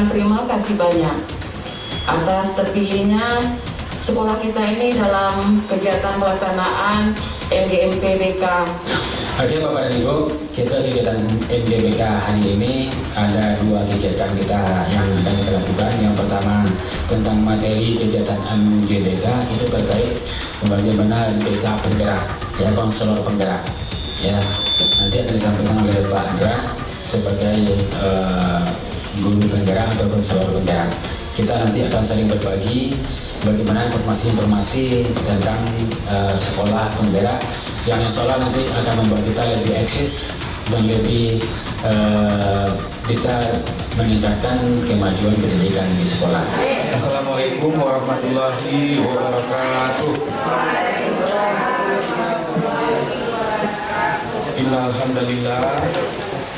mengucapkan terima kasih banyak atas terpilihnya sekolah kita ini dalam kegiatan pelaksanaan MGMP-BK. Oke Bapak dan Ibu, kita kegiatan MGBK hari ini ada dua kegiatan kita yang akan kita lakukan. Yang pertama tentang materi kegiatan MGBK itu terkait bagaimana BK penggerak, ya konselor penggerak. Ya nanti akan disampaikan oleh Pak Andra sebagai guru penggerak atau konselor penggerak. Kita nanti akan saling berbagi bagaimana informasi-informasi tentang sekolah penggerak yang insya Allah nanti akan membuat kita lebih eksis dan lebih bisa meningkatkan kemajuan pendidikan di sekolah. Assalamualaikum warahmatullahi wabarakatuh. Innalhamdulillah,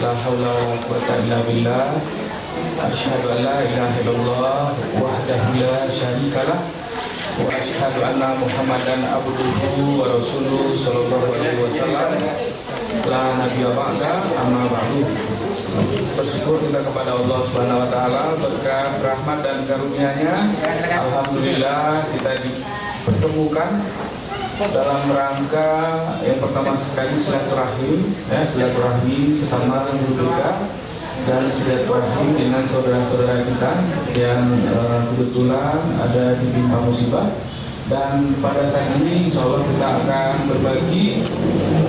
la haula wa la quwwata illa billah. Asyhadu an la ilaha illallah wahdahu la syarikalah wa asyhadu anna Muhammadan abduhu wa rasuluhu sallallahu alaihi wasallam. La nabiyya ba'da, amma ba'du. Bersyukur kita kepada Allah Subhanahu wa taala berkat rahmat dan karunia-Nya. Alhamdulillah kita dipertemukan dalam rangka yang pertama sekali silaturahim, silaturahmi sesama guru BK dan silaturahim dengan saudara-saudara kita yang kebetulan ada di timpa musibah. Dan pada saat ini insya Allah kita akan berbagi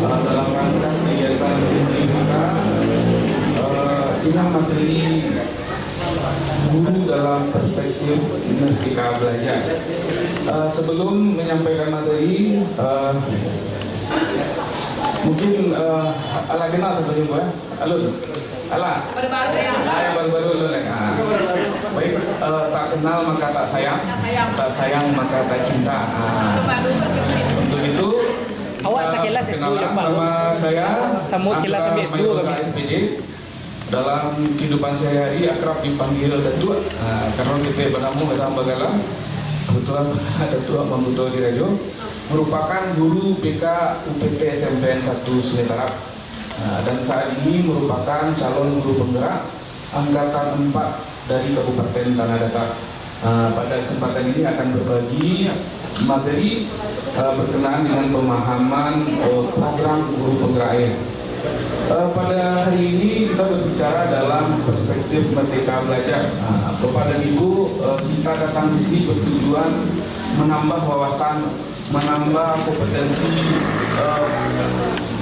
dalam rangka kegiatan pendidikan tentang materi guru dalam perspektif Merdeka Belajar. Sebelum menyampaikan materi, mungkin ala kenal sebelum gue, halo. Alah, yang baru-baru lo baik, tak kenal maka tak sayang, tak sayang maka tak cinta. Untuk itu, awak sekilas S2 nama saya kilas S2 SPD. Dalam kehidupan sehari-hari akrab dipanggil Datuk, karena kita bernamu dalam Bagala. Kebetulan ada Datuk Mambuto Dirajo, merupakan guru BK UPT SMPN 1 Sungai Tarap. Dan saat ini merupakan calon guru penggerak angkatan 4 dari Kabupaten Tanah Datar. Pada kesempatan ini akan berbagi materi berkenaan dengan pemahaman program guru penggerak. Pada hari ini kita berbicara dalam perspektif Merdeka Belajar. Bapak dan Ibu, kita datang di sini bertujuan menambah wawasan, menambah kompetensi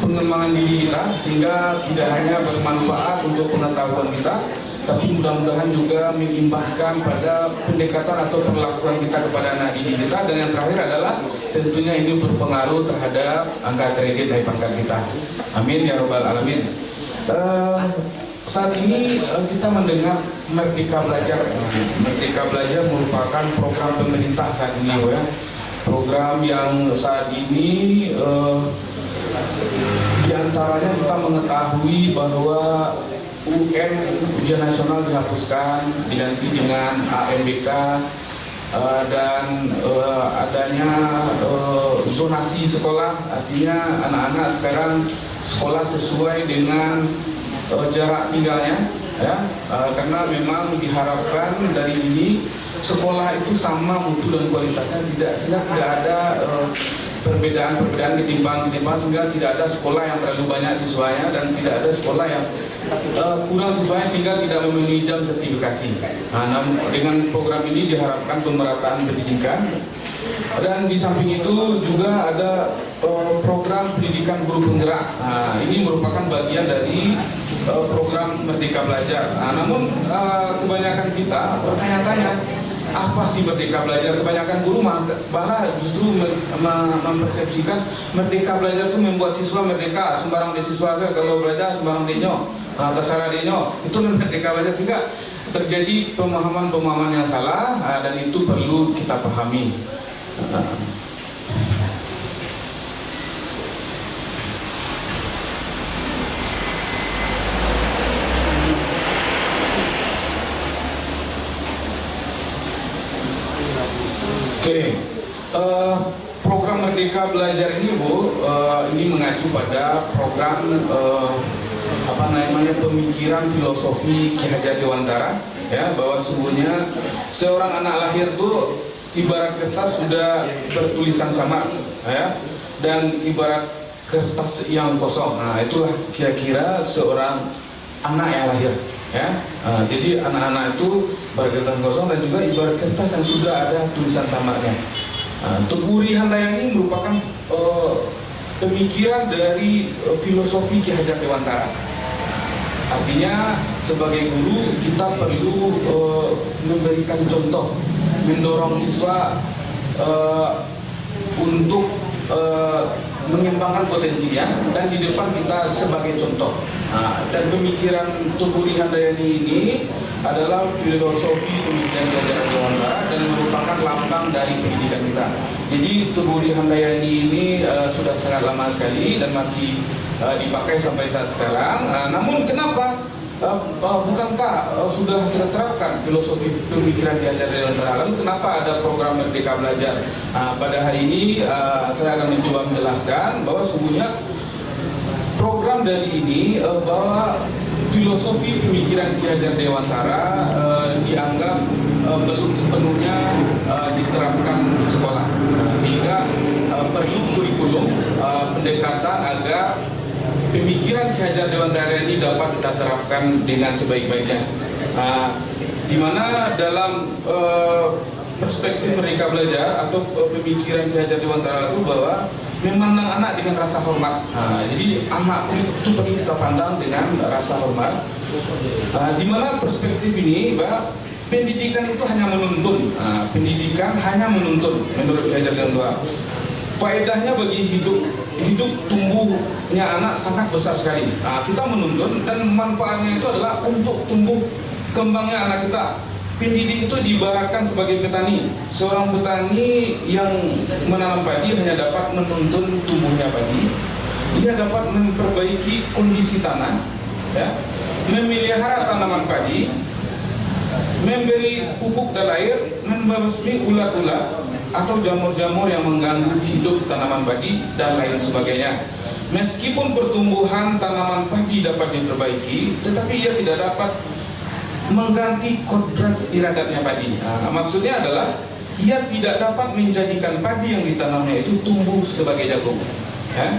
pengembangan diri kita, sehingga tidak hanya bermanfaat untuk pengetahuan kita, tapi mudah-mudahan juga mengimbaskan pada pendekatan atau perlakuan kita kepada anak didik kita. Dan yang terakhir adalah tentunya ini berpengaruh terhadap angka kredit naik pangkat kita. Amin ya robbal alamin. Saat ini kita mendengar Merdeka Belajar. Merdeka Belajar merupakan program pemerintah saat ini, ya. Program yang saat ini diantaranya kita mengetahui bahwa UN ujian nasional dihapuskan, diganti dengan AMBK, dan adanya zonasi sekolah, artinya anak-anak sekarang sekolah sesuai dengan jarak tinggalnya, ya, karena memang diharapkan dari ini sekolah itu sama mutu dan kualitasnya, sehingga tidak ada perbedaan ketimbang sehingga tidak ada sekolah yang terlalu banyak siswanya dan tidak ada sekolah yang kurang siswanya sehingga tidak memenuhi jam sertifikasi. Namun dengan program ini diharapkan pemerataan pendidikan. Dan di samping itu juga ada program pendidikan guru penggerak. Ini merupakan bagian dari program Merdeka Belajar. Namun kebanyakan kita bertanya-tanya, apa sih Merdeka Belajar? Kebanyakan guru malah justru mempersepsikan Merdeka Belajar itu membuat siswa merdeka, sembarang di siswa kalau belajar sembarang dinyo, terserah dinyo, itu Merdeka Belajar, sehingga terjadi pemahaman-pemahaman yang salah, dan itu perlu kita pahami. Oke, program Merdeka Belajar ini, Bu, ini mengacu pada program pemikiran filosofi Ki Hajar Dewantara ya, bahwa sungguhnya seorang anak lahir tuh ibarat kertas sudah bertulisan samar, ya, dan ibarat kertas yang kosong. Nah, itulah kira-kira seorang anak yang lahir, ya. Jadi anak-anak itu ibarat kertas kosong dan juga ibarat kertas yang sudah ada tulisan samarnya. Tuguri Handayani merupakan pemikiran dari filosofi Ki Hajar Dewantara. Artinya sebagai guru kita perlu memberikan contoh, mendorong siswa untuk mengembangkan potensinya, dan di depan kita sebagai contoh. Dan pemikiran Tuguri Handayani ini adalah filosofi pemikiran Ki Hajar Dewantara dan merupakan lambang dari pendidikan kita. Jadi Tuguri Handayani ini sudah sangat lama sekali dan masih dipakai sampai saat sekarang. Namun kenapa bukankah sudah kita terapkan filosofi pemikiran Ki Hajar Dewantara? Lalu kenapa ada program Merdeka Belajar? Pada hari ini saya akan mencoba menjelaskan bahwa sungguhnya program dari ini bahwa filosofi pemikiran Ki Hajar Dewantara dianggap belum sepenuhnya diterapkan di sekolah, sehingga perlu kurikulum pendekatan agar pemikiran Ki Hajar Dewantara ini dapat kita terapkan dengan sebaik-baiknya. Di mana dalam perspektif Merdeka Belajar atau pemikiran Ki Hajar Dewantara itu bahwa memandang anak dengan rasa hormat. Jadi anak itu perlu kita pandang dengan rasa hormat. Di mana perspektif ini bahwa pendidikan itu hanya menuntun. Pendidikan hanya menuntun menurut Ki Hajar Dewantara. Faedahnya bagi hidup tumbuhnya anak sangat besar sekali. Kita menuntun dan manfaatnya itu adalah untuk tumbuh kembangnya anak kita. Pendidik itu diibaratkan sebagai petani. Seorang petani yang menanam padi hanya dapat menuntun tumbuhnya padi. Dia dapat memperbaiki kondisi tanah, ya, memelihara tanaman padi, memberi pupuk dan air, membasmi ulat-ulat atau jamur-jamur yang mengganggu hidup tanaman padi dan lain sebagainya. Meskipun pertumbuhan tanaman padi dapat diperbaiki, tetapi ia tidak dapat mengganti kodrat iradatnya padi. Maksudnya adalah ia tidak dapat menjadikan padi yang ditanamnya itu tumbuh sebagai jagung, ya.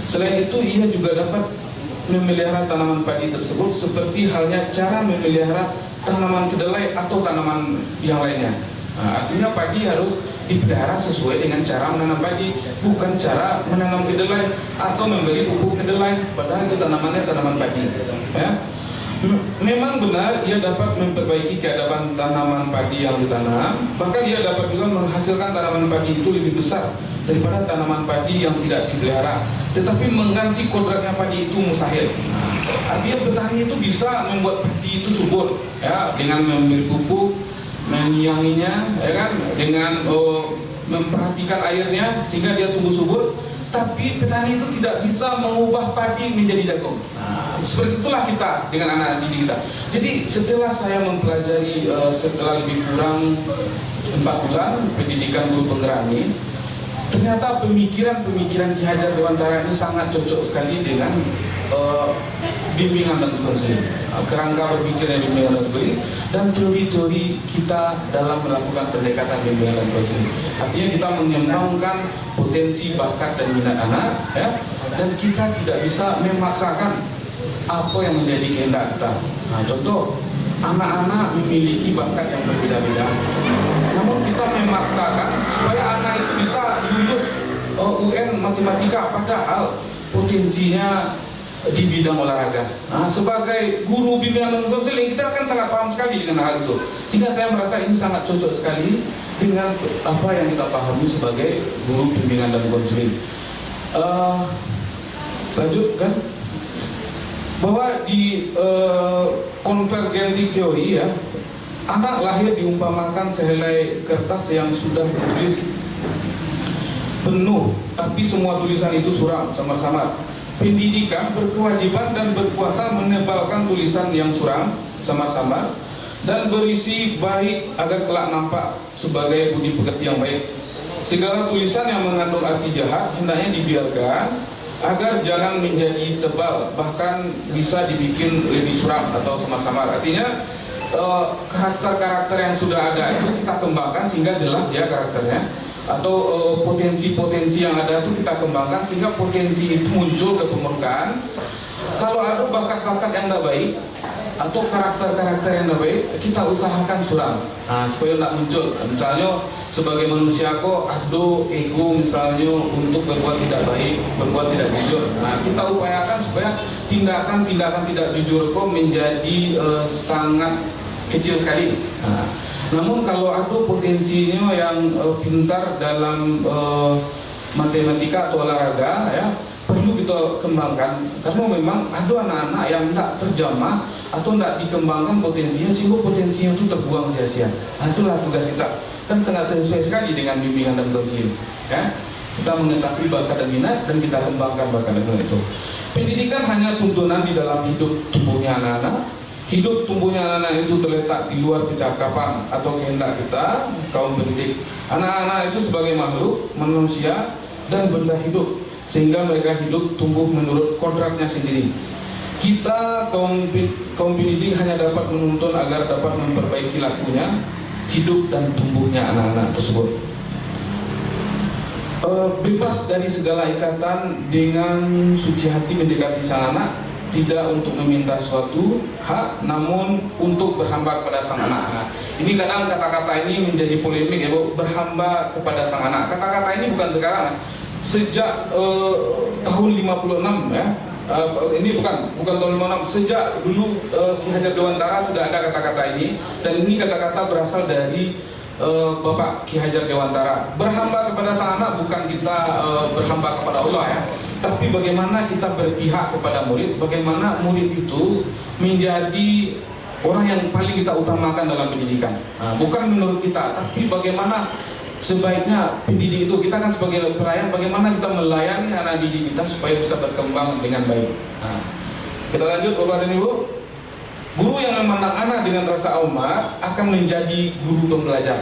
Selain itu ia juga dapat memelihara tanaman padi tersebut seperti halnya cara memelihara tanaman kedelai atau tanaman yang lainnya. Artinya padi harus dipelihara sesuai dengan cara menanam padi, bukan cara menanam kedelai atau memberi pupuk kedelai padahal itu tanamannya tanaman padi, ya. Memang benar ia dapat memperbaiki keadaan tanaman padi yang ditanam, bahkan ia dapat juga menghasilkan tanaman padi itu lebih besar daripada tanaman padi yang tidak dipelihara. Tetapi mengganti kodratnya padi itu mustahil. Artinya petani itu bisa membuat padi itu subur, ya, dengan memberi pupuk, menyianginya, ya kan, dengan memperhatikan airnya sehingga dia tumbuh subur. Tapi petani itu tidak bisa mengubah padi menjadi jagung. Seperti itulah kita dengan anak didik kita. Jadi setelah saya mempelajari setelah lebih kurang 4 bulan pendidikan guru penggerak ini, ternyata pemikiran Ki Hajar Dewantara ini sangat cocok sekali dengan bimbingan dan konseling. Kerangka berpikirnya bimbingan dan konseling dan teori-teori kita dalam melakukan pendekatan bimbingan dan konseling. Artinya kita mengembangkan potensi bakat dan minat anak, ya, dan kita tidak bisa memaksakan apa yang menjadi kehendak kita. Contoh, anak-anak memiliki bakat yang berbeda-beda, namun kita memaksakan supaya anak itu bisa lulus UN matematika padahal potensinya di bidang olahraga. Sebagai guru bimbingan dan konseling kita akan sangat paham sekali dengan hal itu, sehingga saya merasa ini sangat cocok sekali dengan apa yang kita pahami sebagai guru bimbingan dan konseling. Lanjutkan bahwa di konvergensi teori, ya, anak lahir diumpamakan sehelai kertas yang sudah ditulis penuh, tapi semua tulisan itu suram, samar-samar. Pendidikan berkewajiban dan berkuasa menebalkan tulisan yang suram, samar-samar, dan berisi baik agar kelak nampak sebagai budi pekerti yang baik. Segala tulisan yang mengandung arti jahat hendaknya dibiarkan agar jangan menjadi tebal, bahkan bisa dibikin lebih suram atau samar-samar. Artinya karakter-karakter yang sudah ada itu kita kembangkan sehingga jelas ya karakternya, atau potensi-potensi yang ada itu kita kembangkan sehingga potensi itu muncul ke permukaan. Kalau ada bakat-bakat yang tidak baik atau karakter-karakter yang tidak baik, kita usahakan suram supaya tidak muncul. Misalnya sebagai manusia kok ada ego misalnya untuk berbuat tidak baik, berbuat tidak jujur. Kita upayakan supaya tindakan-tindakan tidak jujur kok menjadi sangat kecil sekali. Namun kalau ada potensinya yang pintar dalam matematika atau olahraga ya, perlu kita kembangkan, karena memang ada anak-anak yang tidak terjamah atau tidak dikembangkan potensinya sehingga potensinya itu terbuang sia-sia. Itulah tugas kita, kan sangat sesuai sekali dengan bimbingan dan coaching ya. Kita mengetahui bakat dan minat dan kita kembangkan bakat dan minat itu. Pendidikan hanya tuntunan di dalam hidup tumbuhnya anak-anak. Hidup tumbuhnya anak-anak itu terletak di luar kecakapan atau kehendak kita, kaum pendidik. Anak-anak itu sebagai makhluk, manusia, dan benda hidup, sehingga mereka hidup tumbuh menurut kodratnya sendiri. Kita kaum pendidik hanya dapat menuntun agar dapat memperbaiki lakunya, hidup dan tumbuhnya anak-anak tersebut. Bebas dari segala ikatan dengan suci hati mendekati sang anak, tidak untuk meminta suatu hak, namun untuk berhamba kepada sang anak. Ini kadang kata-kata ini menjadi polemik ya, Bu, berhamba kepada sang anak. Kata-kata ini bukan sekarang, sejak tahun 56 ya. Ini bukan tahun 56, sejak dulu Ki Hajar Dewantara sudah ada kata-kata ini, dan ini kata-kata berasal dari Bapak Ki Hajar Dewantara. Berhamba kepada sang anak bukan kita berhamba kepada Allah ya, tapi bagaimana kita berpihak kepada murid, bagaimana murid itu menjadi orang yang paling kita utamakan dalam pendidikan. Bukan menurut kita, tapi bagaimana sebaiknya pendidik itu, kita kan sebagai pelayan, bagaimana kita melayani anak didik kita supaya bisa berkembang dengan baik. Kita lanjut Bapak dan Ibu. Guru yang memandang anak dengan rasa hormat akan menjadi guru pembelajar.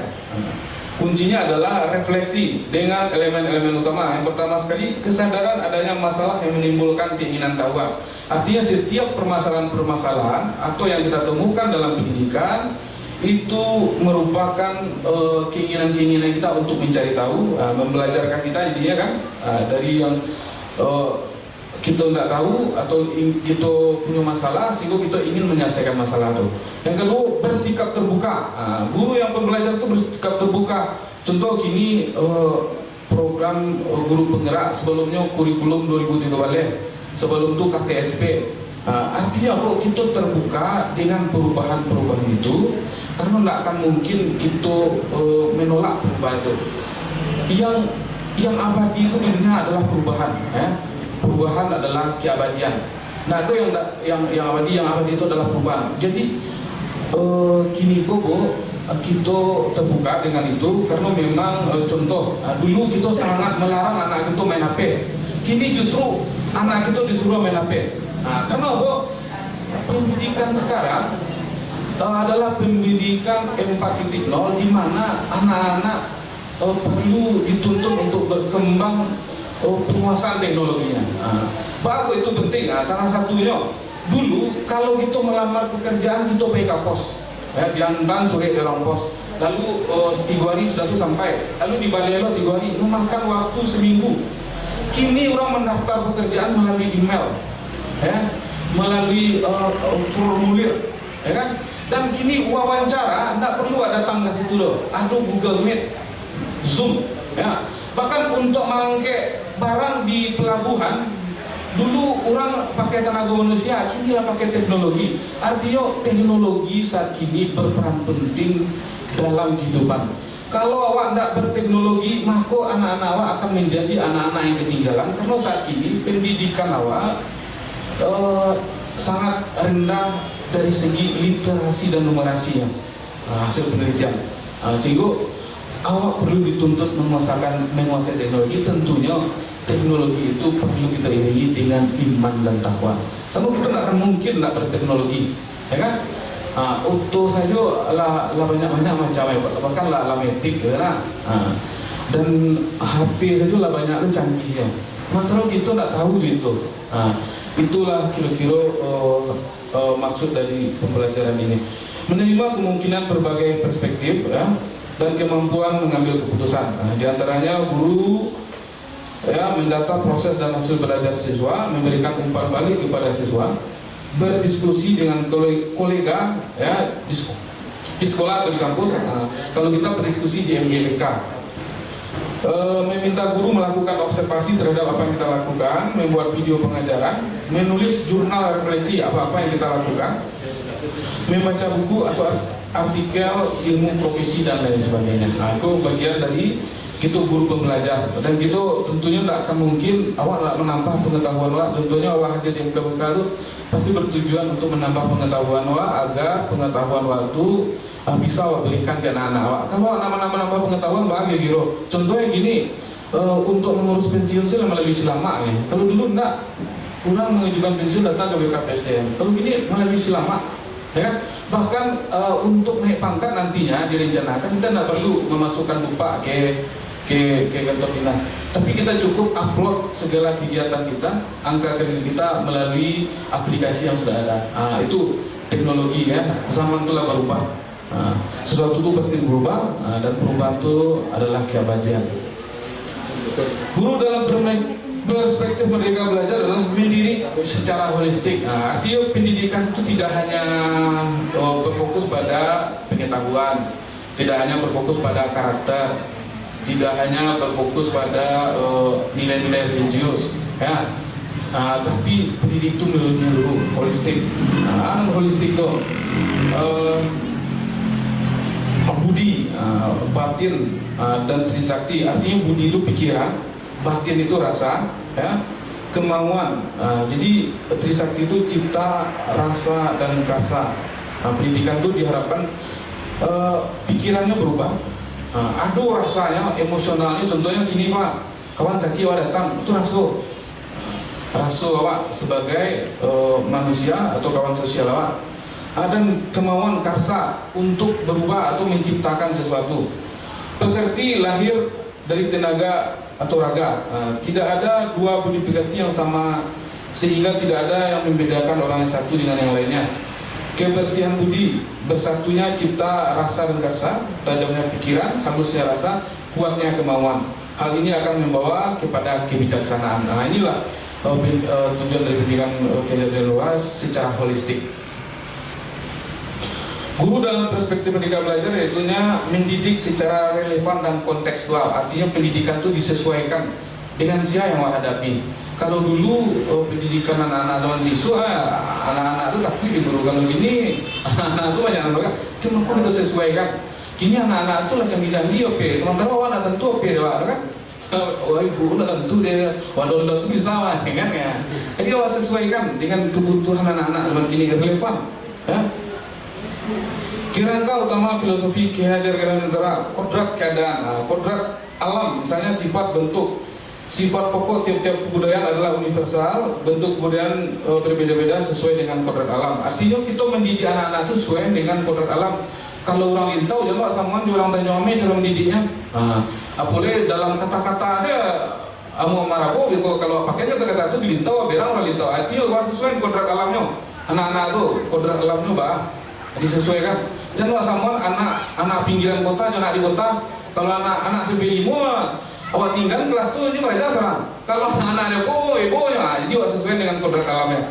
Kuncinya adalah refleksi dengan elemen-elemen utama. Yang pertama sekali, kesadaran adanya masalah yang menimbulkan keinginan tahuan. Artinya setiap permasalahan-permasalahan atau yang kita temukan dalam pendidikan itu merupakan keinginan-keinginan kita untuk mencari tahu, membelajarkan kita jadinya kan, dari yang kita tidak tahu atau kita punya masalah sehingga kita ingin menyelesaikan masalah itu. Yang kedua, bersikap terbuka. Guru yang pembelajar itu bersikap terbuka. Contoh gini, program guru penggerak, sebelumnya kurikulum 2013, sebelum itu KTSP. Artinya apa? Kita terbuka dengan perubahan-perubahan itu, karena tidak akan mungkin kita menolak perubahan itu. Yang abadi itu di dunia adalah perubahan ya. Perubahan adalah keabadian. Nah itu yang abadi itu adalah perubahan. Jadi kini Bobo kita terbuka dengan itu, karena memang contoh dulu kita sangat melarang anak kita main HP. Kini justru anak kita disuruh main HP. Karena apa? Pendidikan sekarang adalah pendidikan 4.0 di mana anak-anak perlu dituntut untuk berkembang penguasaan teknologinya. Bagus, itu penting. Salah satunya dulu kalau kita melamar pekerjaan kita pakai pos ya, diantar surat dalam pos, lalu 3 hari sudah tuh sampai, lalu di balelo 3 hari, memakan waktu seminggu. Kini orang mendaftar pekerjaan melalui email ya, melalui formulir ya kan. Dan kini wawancara tidak perlu ada tangga situ loh, ada Google Meet, Zoom ya. Bahkan untuk mengangkat barang di pelabuhan, dulu orang pakai tenaga manusia, kini lah pakai teknologi. Artinya teknologi saat ini berperan penting dalam kehidupan. Kalau awak tidak berteknologi, maka anak-anak awak akan menjadi anak-anak yang ketinggalan. Karena saat ini pendidikan awak sangat rendah dari segi literasi dan numerasi ya, hasil penelitian. Sehingga awak perlu dituntut menguasai teknologi. Tentunya teknologi itu perlu kita iringi dengan iman dan takwa. Karena kita tidak akan mungkin tidak berteknologi, ya kan? Auto saja lah banyak macam ya, bahkan lah metik ya. Dan HP saja lah banyak canggih ya. Maka kita tidak tahu gitu. Itulah kira-kira maksud dari pembelajaran ini. menerima kemungkinan berbagai perspektif ya, dan kemampuan mengambil keputusan. Nah, di antaranya guru ya mendata proses dan hasil belajar siswa, memberikan umpan balik kepada siswa, berdiskusi dengan kolega ya di sekolah atau di kampus. Nah, kalau kita berdiskusi di MGBK, meminta guru melakukan observasi terhadap apa yang kita lakukan, membuat video pengajaran, menulis jurnal refleksi apa-apa yang kita lakukan, membaca buku atau artikel ilmu profesi dan lain sebagainya. Nah, itu bagian dari gitu guru pembelajar, dan gitu tentunya tidak akan mungkin awak nak menambah pengetahuan awak. Tentunya awak hadir di MKBK itu pasti bertujuan untuk menambah pengetahuan awak agar pengetahuan awak itu bisa awak berikan ke anak-anak awak. Kalau awak nambah pengetahuan bahagia gitu. Contohnya gini, untuk mengurus pensiun saya melalui Silama ya. Kalau dulu enggak, orang mengajukan pensiun datang ke BKPSDM. Kalau gini melalui Silama, ya kan? Bahkan untuk naik pangkat nantinya direncanakan kita tidak perlu memasukkan lupa ke kantor dinas, tapi kita cukup upload segala kegiatan kita, angka kredit kita melalui aplikasi yang sudah ada. Nah, itu teknologi ya, zaman itulah berubah. Nah, sesuatu itu pasti berubah, dan perubahan itu adalah keabadian. Guru dalam perspektif Merdeka Belajar adalah mendidik secara holistik. Nah, artinya pendidikan itu tidak hanya berfokus pada pengetahuan, tidak hanya berfokus pada karakter, tidak hanya berfokus pada nilai-nilai religius, ya. Tapi pendidik itu menyeluruh, holistik. Holistik itu budi, batin, dan trisakti. Artinya budi itu pikiran, batin itu rasa, ya, kemauan. Jadi trisakti itu cipta, rasa, dan rasa. Pendidikan itu diharapkan pikirannya berubah. Ada rasanya, emosionalnya. Contohnya gini Pak, kawan Zaki awak datang, itu raso awak sebagai manusia atau kawan sosial awak. Dan kemauan karsa untuk berubah atau menciptakan sesuatu. Pekerti lahir dari tenaga atau raga. Tidak ada dua budi pekerti yang sama, sehingga tidak ada yang membedakan orang yang satu dengan yang lainnya. Kebersihan budi, bersatunya cipta, rasa dan karsa, tajamnya pikiran, halusnya rasa, kuatnya kemauan. Hal ini akan membawa kepada kebijaksanaan. Nah, inilah tujuan dari pendidikan kecerdasan luas secara holistik. Guru dalam perspektif Merdeka Belajar yaitunya mendidik secara relevan dan kontekstual. Artinya pendidikan itu disesuaikan dengan siapa yang awak hadapi. Kalau dulu pendidikan anak-anak zaman siswa, anak-anak itu takut di guru. Kalau gini, anak-anak itu banyak anak-anak. Kenapa kita sesuaikan? Kini anak-anak itu lah canggih-canggih, oke. Sementara awak nak tentu oke deh, kan? Wah, ibu nak tentu deh. Wadon-wadon itu bisa macam kan ya. Jadi awak sesuaikan dengan kebutuhan anak-anak zaman kini relevan. Ya? Kerangka utama filosofi Ki Hajar Gananegara, kodrat keadaan, kodrat alam, misalnya sifat bentuk. Sifat pokok tiap-tiap kebudayaan adalah universal, bentuk kebudayaan berbeda-beda sesuai dengan kodrat alam. Artinya kita mendidik anak-anak itu sesuai dengan kodrat alam. Kalau orang lintau, jangan samaan di orang Tanyuame cara mendidiknya. Apalagi dalam kata-kata saya, amu marabo, kalau pakainya kata-kata itu di lintau, berang orang lintau. Artinya sesuai dengan kodrat alamnya. Anak-anak itu kodrat alamnya disesuaikan. Jangan samaan anak pinggiran kota, jangan di kota. Kalau anak sebelimo, awak tinggal kelas tu je mereka seorang. Kalau anak-anak ibu-ibunya, jadi awak sesuai dengan kodrat alamnya.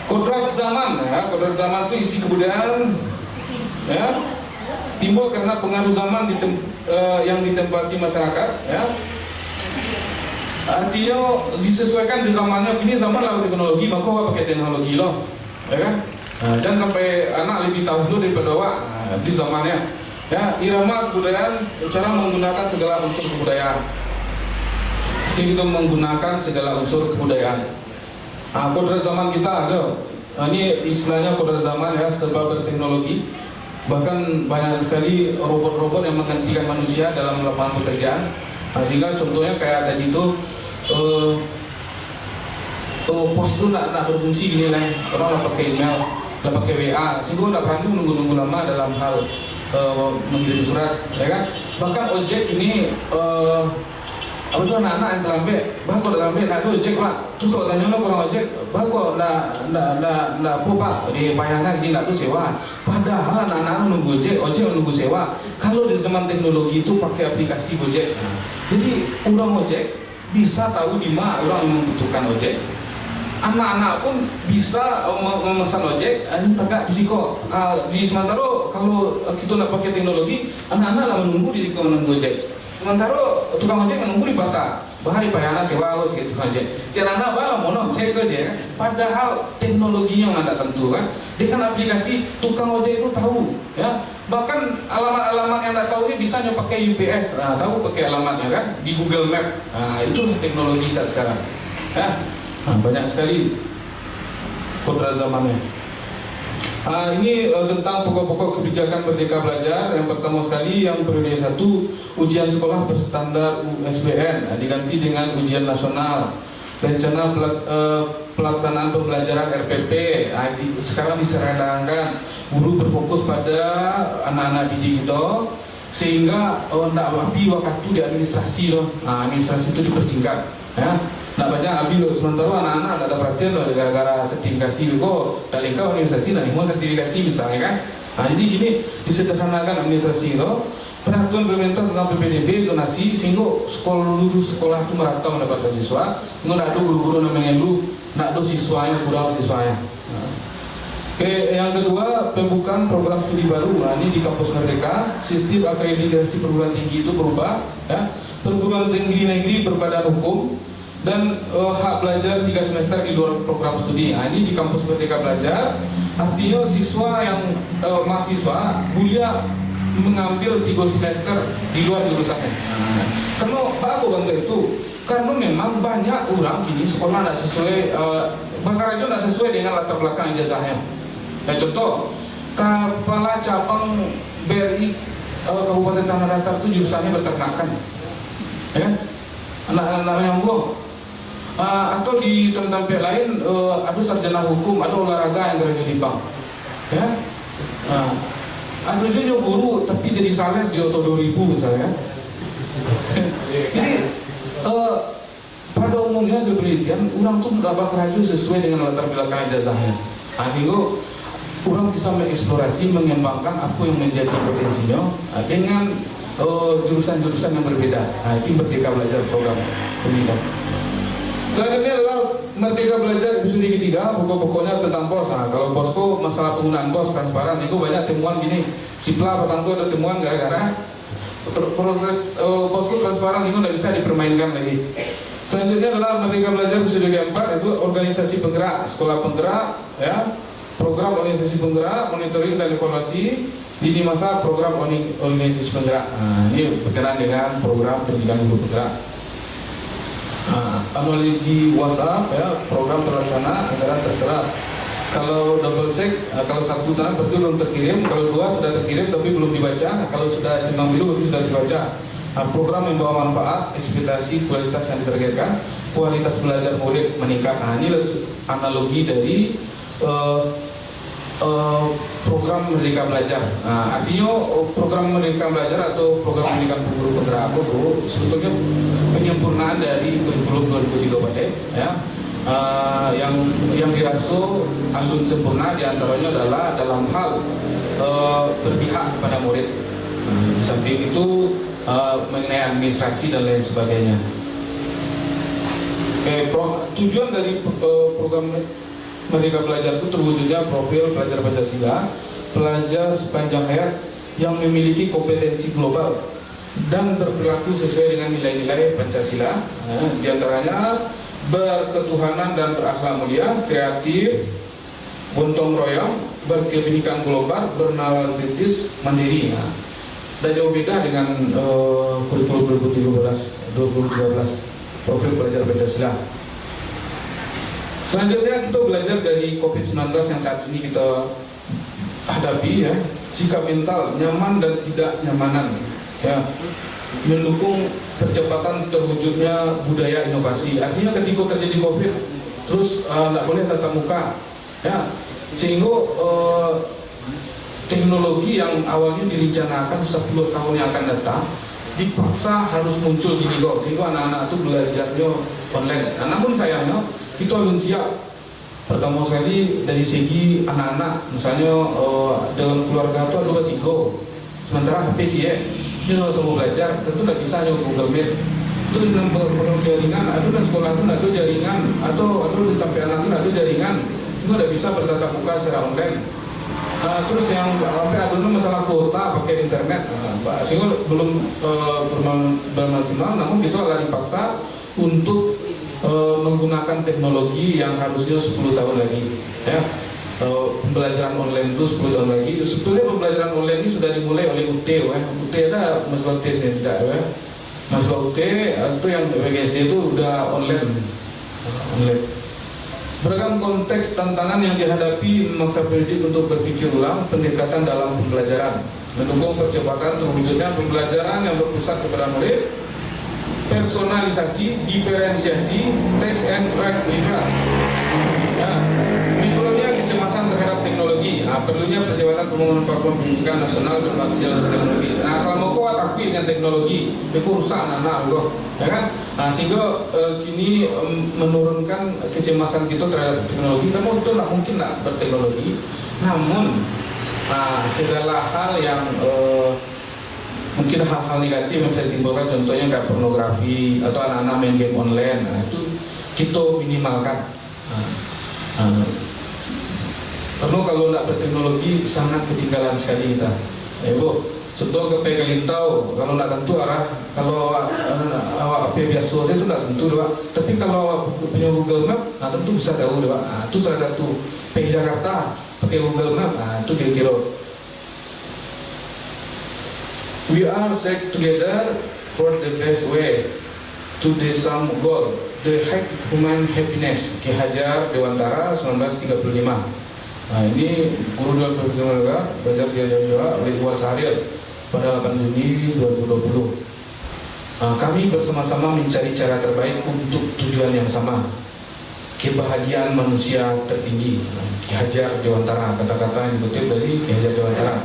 Kodrat zaman, kodrat zaman itu isi kebudayaan, ya, timbul karena pengaruh zaman yang ditempati masyarakat, ya. Artinya disesuaikan di zamannya. Ini zaman lalu teknologi, maka awak pakai teknologi loh, ya kan? Jangan sampai anak lebih tahu dulu daripada awak di zamannya. Ya, irama kebudayaan, cara menggunakan segala unsur kebudayaan. Jadi kita menggunakan segala unsur kebudayaan. Kodrat zaman kita ada. Ini istilahnya kodrat zaman ya, serba berteknologi. Bahkan banyak sekali robot-robot yang menggantikan manusia dalam lapangan pekerjaan. Sehingga contohnya kayak tadi itu pos itu nak berfungsi gini lah. Orang lah pakai email, lah pakai WA. Sehingga tidak perlu nunggu-nunggu lama dalam hal mengirim surat, ya kan? Bahkan ojek ini Apa tu anak-anak yang terlambat, bagus terlambat nak ojek pak. Terus kalau tanya orang kurang ojek, bagus nak apa pak? Dia payahkan dia nak tu sewa. Padahal anak-anak menunggu ojek menunggu sewa. Kalau di zaman teknologi itu pakai aplikasi Gojek, jadi orang ojek bisa tahu di mana orang membutuhkan ojek. Anak-anak pun bisa memesan ojek, tegak di siko. Di sementara kalau kita nak pakai teknologi, anak-anak lah menunggu di siko menunggu ojek. Sementara tukang ojek menunggu di pasar. Bahari payana sewa ojek tukang ojek. Jangan anak balah mono saya ojek. Padahal teknologi yang anda tentu kan. Dengan aplikasi tukang ojek itu tahu, ya. Bahkan alamat-alamat yang anda tahu ini bisa pakai UPS. Nah, tahu pakai alamatnya kan di Google Map. Nah, itu teknologi saat sekarang. Ya. Nah, banyak sekali kodrat zamannya. Ini tentang pokok-pokok kebijakan Merdeka Belajar. Yang pertama sekali, yang periode 1, ujian sekolah berstandar USBN diganti dengan ujian nasional. Rencana pelaksanaan pembelajaran RPP sekarang diserahkan. Guru berfokus pada anak-anak didik itu, sehingga tidak lebih waktu di administrasi loh. Nah, administrasi itu dipersingkat, ya. Nak banyak habis sementara anak-anak tak ada perhatian loh gara-gara sertifikasi kok dari kau organisasi nak mau sertifikasi misalnya kan. Nah, jadi gini disederhanakan administrasi itu, peraturan pemerintah tentang PPDB zonasi sehingga sekolah itu merata mendapatkan siswa. Nggak ada guru-guru namanya lu, nak ada siswanya kurang siswanya. Oke, yang kedua pembukaan program studi baru. Nah, ini di kampus Merdeka sistem akreditasi perguruan tinggi itu berubah, ya. Perguruan tinggi negeri berbadan hukum dan hak belajar 3 semester di luar program studi. Nah, ini di kampus Merdeka Belajar artinya siswa yang mahasiswa kuliah mengambil 3 semester di luar jurusannya. Karena apa bangga itu? Karena memang banyak orang kini sekolah tidak sesuai, bahkan aja tidak sesuai dengan latar belakang ijazahnya. Nah, contoh kepala cabang BRI Kabupaten Tanah Datar itu jurusannya berternakan, ya kan? Anak-anak yang buang. Atau di tempat lain ada sarjana hukum, ada olahraga yang kerja di bank, ya. Ada juga guru tapi jadi sales di Oto 2000 misalnya. Jadi pada umumnya penelitian orang tuh dapat kerja sesuai dengan latar belakang ijazahnya. Sehingga orang bisa mengeksplorasi, mengembangkan apa yang menjadi potensinya dengan jurusan-jurusan yang berbeda. Itu Merdeka Belajar program pendidikan. Selanjutnya adalah Merdeka Belajar episode ketiga, pokok-pokoknya tentang BOS. Kalau BOSku masalah penggunaan BOS transparan, itu banyak temuan gini. Sipla pertama ada temuan gara-gara proses BOSku transparan itu tidak bisa dipermainkan lagi. Selanjutnya adalah Merdeka Belajar episode keempat, itu organisasi penggerak, sekolah penggerak, ya, program organisasi penggerak, monitoring dan evaluasi. Lini masa program organisasi penggerak. Ini berkenaan dengan program pendidikan guru penggerak. Analogi WhatsApp, ya, program terlaksana, anggaran terserah. Kalau double check, kalau satu tanah berarti belum terkirim, kalau dua sudah terkirim tapi belum dibaca, kalau sudah centang biru berarti sudah dibaca. Program membawa manfaat, ekspektasi kualitas yang ditargetkan, kualitas belajar murid meningkat. Ini analogi dari program Merdeka Belajar. Artinya program Merdeka Belajar atau program pendidikan guru penggerak itu sebetulnya penyempurnaan dari kurikulum 2003 ya. Yang dirasa alun sempurna diantaranya adalah dalam hal berpihak pada murid. Di samping itu mengenai administrasi dan lain sebagainya. Tujuan dari program Merdeka Belajar itu terwujudnya profil pelajar Pancasila, pelajar sepanjang hayat yang memiliki kompetensi global dan berperilaku sesuai dengan nilai-nilai Pancasila. Di antaranya berketuhanan dan berakhlak mulia, kreatif, gotong royong, berkebinekaan global, bernalar kritis, mandiri. Dan jauh beda dengan kurikulum 2013 profil pelajar Pancasila. Selanjutnya kita belajar dari COVID-19 yang saat ini kita hadapi, ya, sikap mental nyaman dan tidak nyamanan, ya, mendukung percepatan terwujudnya budaya inovasi. Artinya ketika terjadi COVID, terus tidak boleh tatap muka, ya, sehingga teknologi yang awalnya direncanakan 10 tahun yang akan datang dipaksa harus muncul gini kok, sehingga anak-anak itu belajarnya online. Nah, namun sayangnya kita belum siap. Pertama sekali dari segi anak-anak, misalnya dalam keluarga itu ada 2-3, sementara HP cie, dia sama belajar, tentu tidak bisa hanya Google Meet. Itu dengan jaringan, ada dan sekolah itu ada jaringan, atau sampai anak itu ada jaringan, sehingga tidak bisa bertatap muka secara online. Terus yang sampai ada masalah kuota pakai internet, sehingga belum bermaksimal, namun itu adalah dipaksa untuk menggunakan teknologi yang harusnya 10 tahun lagi, ya. Pembelajaran online itu 10 tahun lagi. Sebetulnya pembelajaran online ini sudah dimulai oleh UT, ya. UT ada masalah UT tidak, ya. Masalah UT itu yang BGSD itu udah online. Beragam konteks tantangan yang dihadapi memaksa pendidik untuk berpikir ulang pendekatan dalam pembelajaran, mendukung percepatan terwujudnya pembelajaran yang berpusat kepada murid, personalisasi, diferensiasi, text and write liver. Minimnya kecemasan terhadap teknologi, perlunya percepatan pembangunan platform pendidikan nasional berbasis teknologi. Selama kau takut dengan teknologi, itu rusak anak-anak loh, ya kan? Sehingga kini menurunkan kecemasan kita terhadap teknologi. Namun itu tidak mungkin tidak berteknologi. Namun segala hal yang mungkin hal-hal negatif yang bisa ditimbulkan, contohnya kayak pornografi atau anak-anak main game online, itu kita minimalkan. Karena kalau tidak berteknologi sangat ketinggalan sekali kita. Bu, contoh ke Pegalintau, kalau tidak tentu arah, kalau awak apa biasa itu tidak tentu, Pak. Tapi kalau awak punya Google Map, tentu bisa tahu, Pak. Itu salah satu. Pergi Jakarta pakai Google Map, itu kira-kira. We are set together for the best way to the sum goal, the high human happiness. Ki Hajar Dewantara 1935. Ini guru dalam perjalanan belajar diajar juga oleh Iwan Sahrial pada 8 Juni 2020. Kami bersama-sama mencari cara terbaik untuk tujuan yang sama, kebahagiaan manusia tertinggi. Ki Hajar Dewantara, kata-kata yang dikutip dari Ki Hajar Dewantara.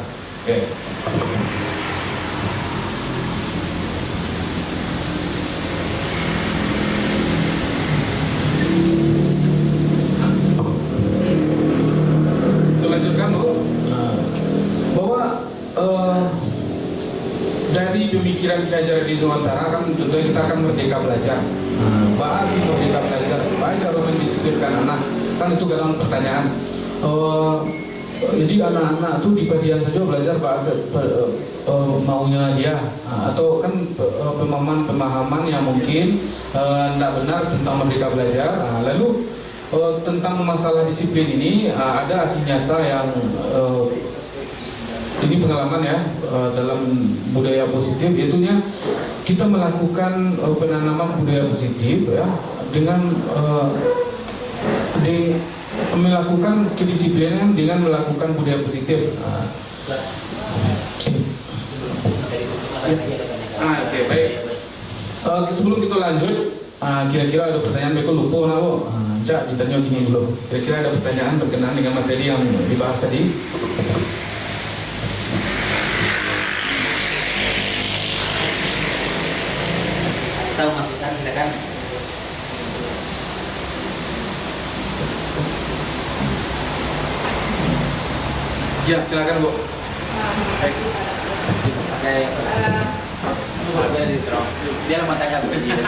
Dari pemikiran Ki Hajar Dewantara kan tentunya kita akan merdeka belajar. Bahas sih merdeka belajar, bahas cara mendisiplinkan anak, kan itu kadang pertanyaan. Jadi anak-anak itu di bagian saja belajar maunya dia, atau kan pemahaman yang mungkin tidak benar tentang merdeka belajar. Lalu tentang masalah disiplin ini ada hasil nyata yang ini pengalaman ya dalam budaya positif, yaitunya kita melakukan penanaman budaya positif ya dengan melakukan kedisiplinan dengan melakukan budaya positif. Oke, baik. Sebelum kita lanjut, kira-kira ada pertanyaan? Beko lupa nabo. Cak ditanya gini dulu. Kira-kira ada pertanyaan berkenaan dengan materi yang dibahas tadi? Tahu masukan silakan. Ya silakan Bu. Pakai biar matanya begini.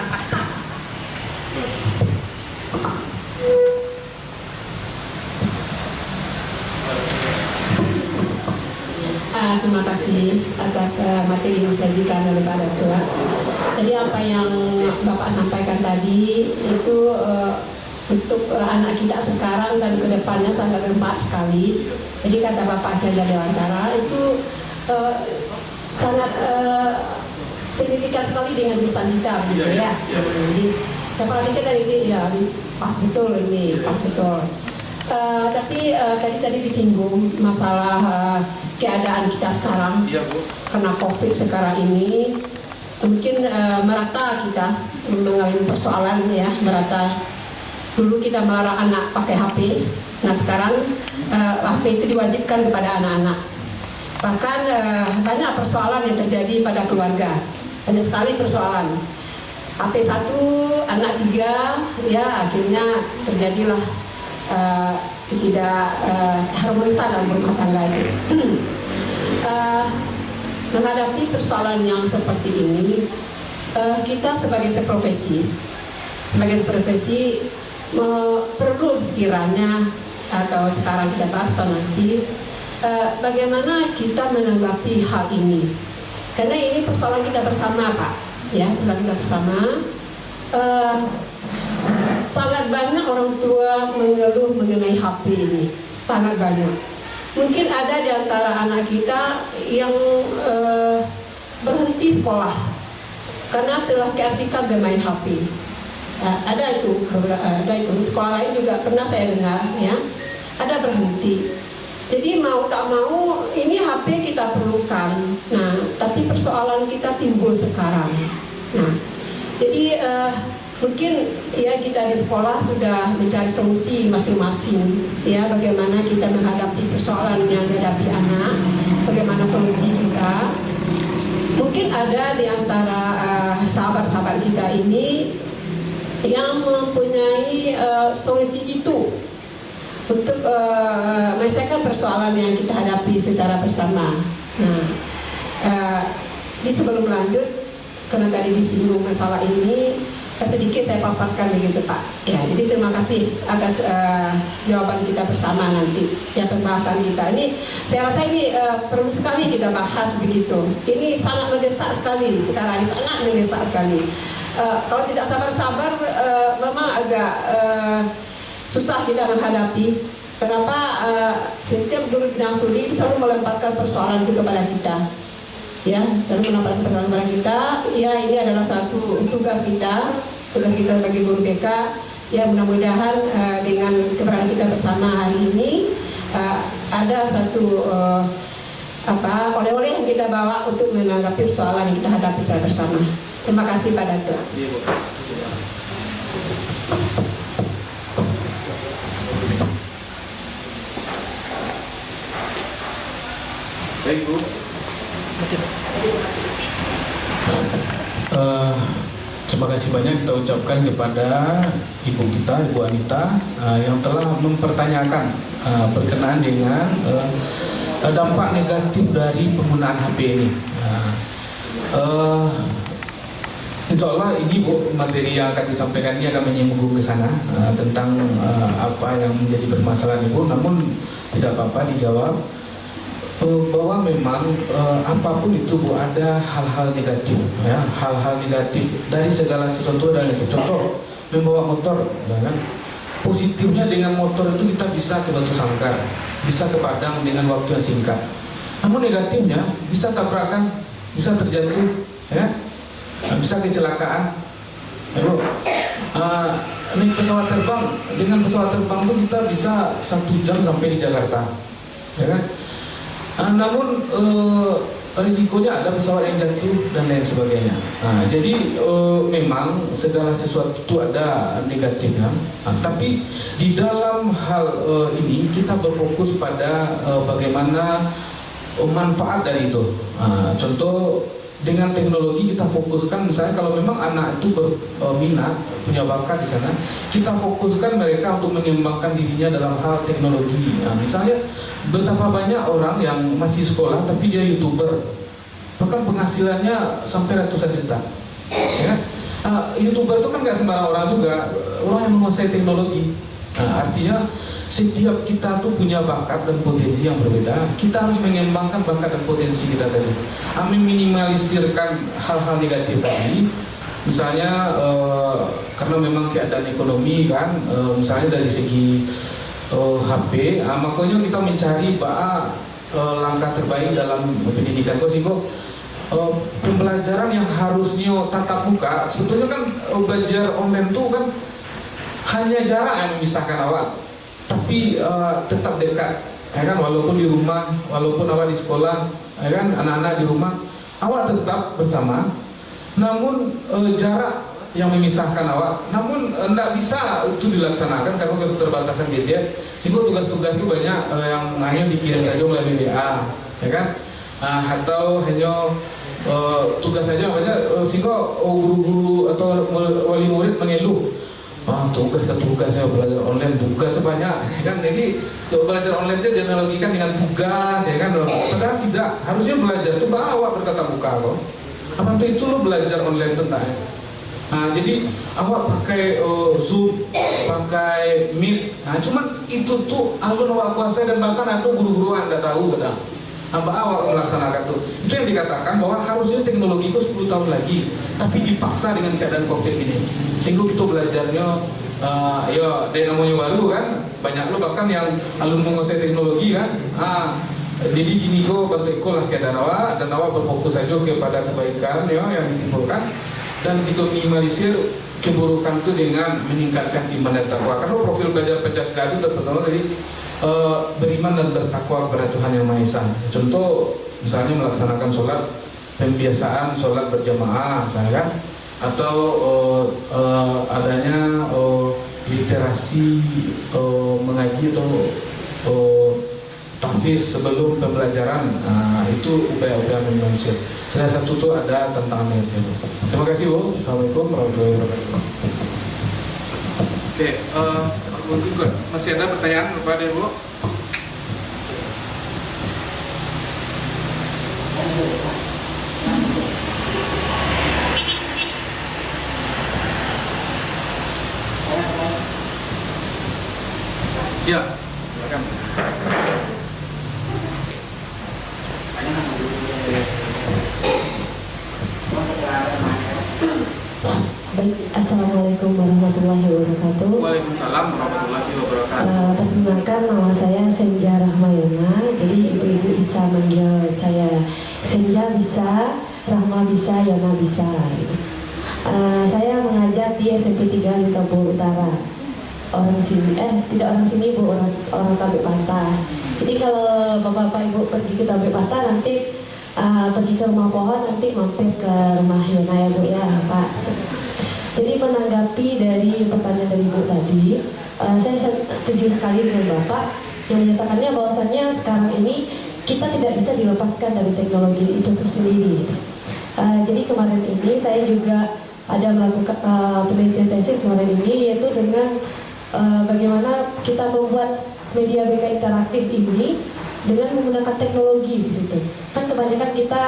Terima kasih atas materi yang disajikan oleh Pak Datua. Jadi apa yang Bapak sampaikan tadi itu untuk anak kita sekarang dan kedepannya sangat bermanfaat sekali. Jadi kata Bapak Ki Hajar Dewantara itu sangat signifikan sekali dengan jurusan kita, gitu ya. Jadi saya perhatikan dari ini ya pas betul ini, pas betul. Tapi tadi disinggung masalah keadaan kita sekarang karena COVID sekarang ini mungkin merata kita mengalami persoalan ya, merata. Dulu kita melarang anak pakai HP, nah sekarang HP itu diwajibkan kepada anak-anak. Bahkan banyak persoalan yang terjadi pada keluarga. banyak sekali persoalan. HP 1, anak 3, ya akhirnya terjadilah harmonisan dalam rumah tangga itu. Menghadapi persoalan yang seperti ini, kita sebagai seprofesi perlu sekiranya, atau sekarang kita bahas atau nanti, bagaimana kita menanggapi hal ini, karena ini persoalan kita bersama, Pak, ya, persoalan kita bersama. Sangat banyak orang tua mengeluh mengenai HP ini, sangat banyak. Mungkin ada di antara anak kita yang berhenti sekolah karena telah keasikan bermain HP. Ada itu sekolah lain juga pernah saya dengar, ya, ada berhenti. Jadi mau tak mau ini HP kita perlukan. Nah, tapi persoalan kita timbul sekarang. Nah, jadi mungkin ya kita di sekolah sudah mencari solusi masing-masing, ya, bagaimana kita menghadapi persoalan yang dihadapi anak, bagaimana solusi kita. Mungkin ada di antara sahabat-sahabat kita ini yang mempunyai solusi itu untuk menyelesaikan persoalan yang kita hadapi secara bersama. Nah, di sebelum lanjut, karena tadi disinggung masalah ini, sedikit saya paparkan begitu, Pak. Ya, jadi terima kasih atas jawaban kita bersama nanti, ya, pembahasan kita ini. Saya rasa ini perlu sekali kita bahas begitu. Ini sangat mendesak sekali sekarang, sangat mendesak sekali. Kalau tidak sabar-sabar, memang agak susah kita menghadapi. Kenapa setiap guru bidang studi selalu melemparkan persoalan itu kepada kita, ya, dan melemparkan persoalan kepada kita. Ya, ini adalah satu tugas kita sebagai guru BK. Ya, mudah-mudahan dengan keberadaan kita bersama hari ini ada satu oleh-oleh yang kita bawa untuk menanggapi persoalan yang kita hadapi secara bersama. Terima kasih Pak Dato. Baik, Bu. Terima kasih banyak kita ucapkan kepada Ibu kita, Ibu Anita, yang telah mempertanyakan berkenaan dengan dampak negatif dari penggunaan HP ini. Insya Allah ini, Bu, materi yang akan disampaikan ini akan menyinggung ke sana tentang apa yang menjadi permasalahan Ibu. Namun tidak apa-apa dijawab bahwa memang apapun itu, Bu, ada hal-hal negatif, ya, hal-hal negatif dari segala sesuatu. Dan itu contoh membawa motor, ya kan? Positifnya dengan motor itu kita bisa ke Batu Sangkar, bisa ke Padang dengan waktu yang singkat. Namun negatifnya bisa tabrakan, bisa terjatuh, ya, bisa kecelakaan. Ayo, naik pesawat terbang, dengan pesawat terbang itu kita bisa 1 jam sampai di Jakarta, ya kan? Namun risikonya ada pesawat yang jatuh dan lain sebagainya. Jadi memang segala sesuatu itu ada negatifnya. Tapi di dalam hal ini kita berfokus pada bagaimana manfaat dari itu. Contoh, dengan teknologi kita fokuskan, misalnya kalau memang anak itu berminat, punya bakat di sana, kita fokuskan mereka untuk mengembangkan dirinya dalam hal teknologi. Misalnya betapa banyak orang yang masih sekolah tapi dia YouTuber, bahkan penghasilannya sampai ratusan juta, ya. YouTuber itu kan nggak sembarang orang juga, orang yang menguasai teknologi. Artinya setiap kita tuh punya bakat dan potensi yang berbeda. Kita harus mengembangkan bakat dan potensi kita tadi, meminimalisirkan hal-hal negatif tadi. Misalnya karena memang keadaan ekonomi kan, misalnya dari segi HP, makanya kita mencari langkah terbaik dalam pendidikan. Sehingga pembelajaran yang harusnya tatap muka, sebetulnya kan belajar online tuh kan hanya jarak yang memisahkan awak, tapi tetap dekat, ya kan? Walaupun di rumah, walaupun awak di sekolah, ya kan? Anak-anak di rumah, awak tetap bersama. Namun jarak yang memisahkan awak, namun tidak bisa itu dilaksanakan karena keterbatasan gadget. Sehingga tugas-tugas itu banyak yang hanya dikirim saja melalui WA, ya kan? Atau hanya tugas saja banyak sehingga guru-guru atau wali murid mengeluh, tugas ya belajar online, tugas sebanyak kan. Jadi belajar online itu dianalogikan dengan tugas ya kan, padahal tidak, harusnya belajar itu awak bertatap muka kok. Apa itu lo belajar online itu enggak ya? Nah, jadi awak pakai Zoom, pakai Meet, cuman itu tuh alun awak kuasa, dan bahkan ada guru-guru yang enggak tahu kadang apa awak melaksanakan itu yang dikatakan bahwa harusnya teknologi itu 10 tahun lagi, tapi dipaksa dengan keadaan COVID ini, sehingga kita belajarnya dari namanya baru kan, banyak lo bahkan yang alun menguasai teknologi kan. Jadi gini kok bentuk lah keadaan awak, dan awak berfokus saja kepada kebaikan yang ditimbulkan, dan kita minimalisir keburukan itu dengan meningkatkan iman dan takwa. Karena profil belajar Pancasila itu terbentuk dari beriman dan bertakwa kepada Tuhan Yang Maha Esa. Contoh misalnya melaksanakan sholat, pembiasaan sholat berjamaah misalnya kan, atau adanya literasi mengaji atau tahfiz sebelum pembelajaran. Itu upaya-upaya minimalisir. Salah satu itu ada tantangan itu. Terima kasih Bu. Assalamualaikum warahmatullahi wabarakatuh. Oke, mungkin masih ada pertanyaan kepada Ibu? Ya, silakan. Baik, Assalamualaikum warahmatullahi wabarakatuh. Waalaikumsalam warahmatullahi wabarakatuh. Perkenalkan, nama saya Senja Rahmayana. Jadi ibu-ibu bisa manggil saya Senja bisa, Rahma bisa, Yana bisa. Saya mengajar di SMP 3 di Kampung Utara. Orang sini, tidak orang sini Bu, orang Tabek Patah. Jadi kalau bapak-bapak ibu pergi ke Tabek Patah, nanti pergi ke rumah pohon, nanti mampir ke rumah Yana ya Bu ya Pak. Jadi menanggapi dari pertanyaan dari Ibu tadi, saya setuju sekali dengan Bapak yang menyatakannya bahwasannya sekarang ini kita tidak bisa dilepaskan dari teknologi itu sendiri. Jadi kemarin ini saya juga ada melakukan penelitian tesis kemarin ini, yaitu dengan bagaimana kita membuat media BK interaktif ini dengan menggunakan teknologi gitu. Kan kebanyakan kita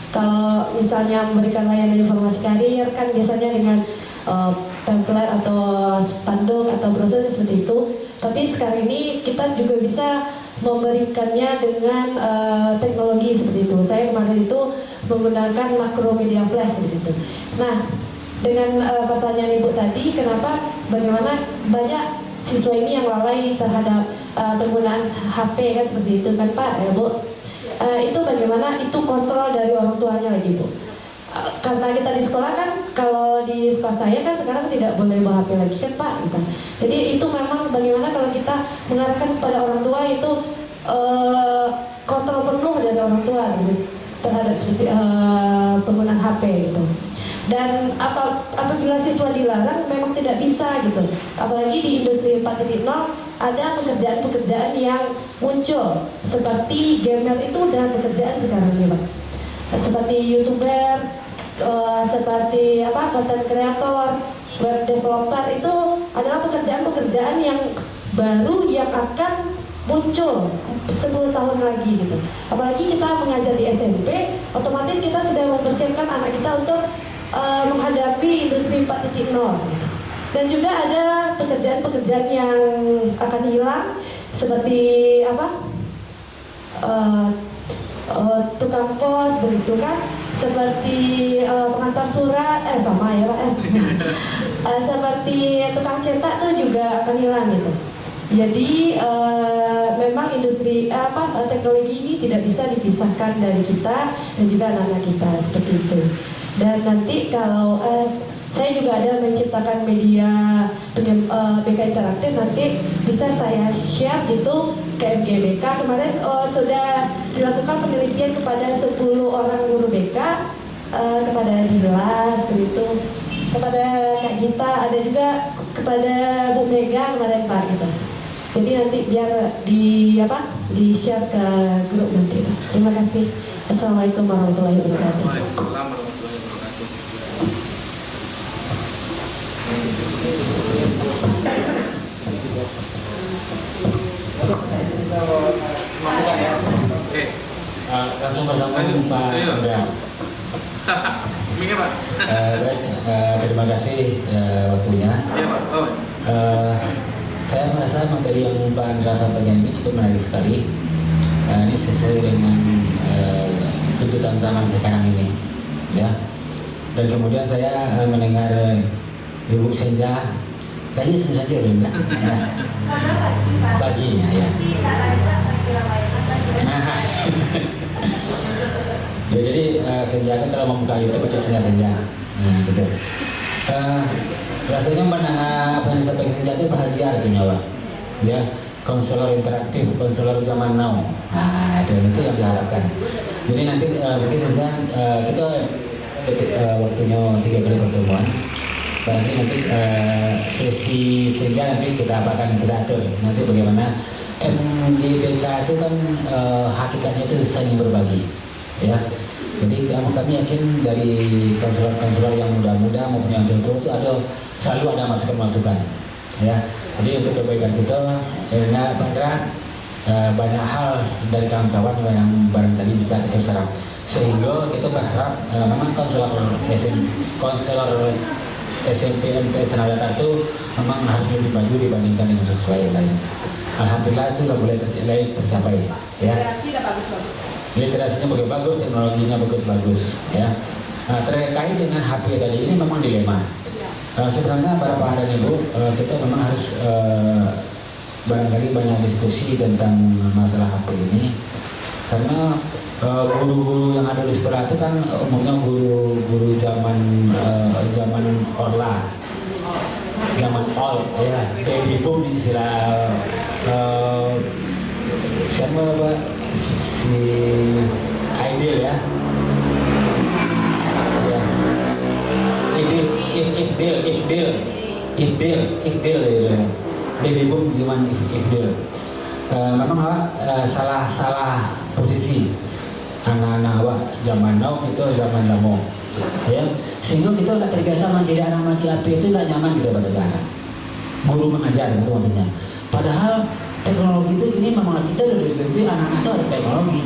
kalau misalnya memberikan layanan informasi karir kan biasanya dengan template atau spanduk atau brosur seperti itu. Tapi sekarang ini kita juga bisa memberikannya dengan teknologi seperti itu. Saya kemarin itu menggunakan makro media flash seperti itu. Nah, dengan pertanyaan Ibu tadi, bagaimana banyak siswa ini yang lalai terhadap penggunaan HP kan seperti itu kan Pak, ya Bu? Itu bagaimana, itu kontrol dari orang tuanya lagi Bu. Karena kita di sekolah kan, kalau di sekolah saya kan sekarang tidak boleh bawa HP lagi kan Pak gitu. Jadi itu memang bagaimana kalau kita mengarahkan kepada orang tua itu kontrol penuh dari orang tua gitu, terhadap penggunaan HP gitu. Dan apabila siswa dilarang memang tidak bisa gitu. Apalagi di industri 4.0 ada pekerjaan-pekerjaan yang muncul, seperti gamer itu udah pekerjaan sekarang nih Pak. Seperti YouTuber, seperti content creator, web developer, itu adalah pekerjaan-pekerjaan yang baru yang akan muncul 10 tahun lagi gitu. Apalagi kita mengajar di SMP, otomatis kita sudah mempersiapkan anak kita untuk menghadapi industri 4.0 gitu. Dan juga ada pekerjaan-pekerjaan yang akan hilang, seperti tukang pos begitu kan, seperti pengantar surat, sama ya Pak, seperti tukang cetak tuh juga akan hilang gitu. Jadi memang industri teknologi ini tidak bisa dipisahkan dari kita dan juga anak-anak kita seperti itu. Dan nanti kalau saya juga ada menciptakan media BK interaktif, nanti bisa saya share gitu ke MGBK. Kemarin sudah dilakukan penelitian kepada 10 orang guru BK, kepada Dilas begitu, kepada Kak Gita, ada juga kepada Bu Mega kemarin Pak gitu. Jadi nanti biar di share ke grup nanti Pak. Terima kasih. Assalamualaikum warahmatullahi wabarakatuh. Waalaikumsalam warahmatullahi wabarakatuh. Oke. Langsung bersama Pak Iya. Indra. Mikir Pak. Baik, terima kasih waktunya. Iya Pak. Oh. Saya merasa materi yang Pak Andra sampaikan ini cukup menarik sekali. Ini sesuai dengan tuntutan zaman sekarang ini, ya. Dan kemudian saya mendengar Ibu Senja, tadi saja udah enggak, baginya ya. Nah, ya, jadi Senja kan kalau membuka YouTube baca Senja. Nah, gitu. Rasanya mendengar apa yang disampaikan Senja itu bahagia rasanya, Pak. Ya, konselor interaktif, konselor zaman now. Nah, itu yang diharapkan. Jadi nanti mungkin Senja kita waktunya 3 kali pertemuan. Berarti nanti sesi Senja nanti kita apakan, kita atur nanti bagaimana MGBK itu kan hakikatnya itu saling berbagi, ya. Jadi kami yakin dari konselor-konselor yang muda-muda maupun yang tua itu selalu ada masukan-masukan, ya. Jadi untuk kebaikan kita, ya Pak Andra, banyak hal dari kawan-kawan yang barangkali bisa kita serap, sehingga kita berharap memang konselor SMP MTS Tenaga Datar itu memang harus lebih maju dibandingkan dengan sesuai yang lain. Alhamdulillah itu sudah mulai tercapai, ya. Literasinya bagus, teknologinya bagus, ya. Nah, terkait dengan HP tadi ini memang dilema. Sebenarnya para Pak dan Ibu, kita memang harus barangkali banyak diskusi tentang masalah HP ini, karena guru-guru yang ada di sekolah itu kan umumnya guru-guru zaman orla, zaman old, ya, baby boom istilah siapa Pak, si Ideal, ya, Ifdil, ya. Baby boom zaman Ifdil. Memang salah posisi anak-anak awak zaman now itu zaman lama, ya, sehingga kita tidak terbiasa menjadi anak macam api itu tidak nyaman kita pada anak guru mengajar itu maksudnya. Padahal teknologi itu ini memang kita lebih lebih anak-anak itu ada teknologi,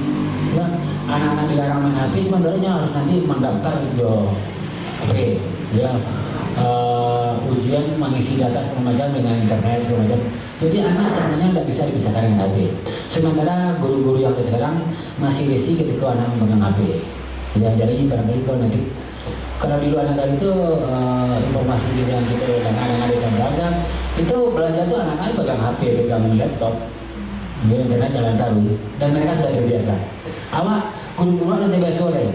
ya. Anak-anak dilarang main HP sebenarnya harus nanti mendaftar ke HP, ya. Ujian mengisi data segala macam dengan internet segala macam. Jadi anak sebenarnya tidak bisa dipisahkan dengan HP. Sementara guru-guru yang ada sekarang masih risih ketika anak memegang HP. Ya, jadi barangkali kalau nanti kalau di luar negara itu informasi yang kita dengan anak-anak yang beragam itu belajar tuh anak-anak pegang HP, pegang laptop, ya, internet jalan taruh, dan mereka sudah terbiasa. Awak guru-guru nanti biasa oleh,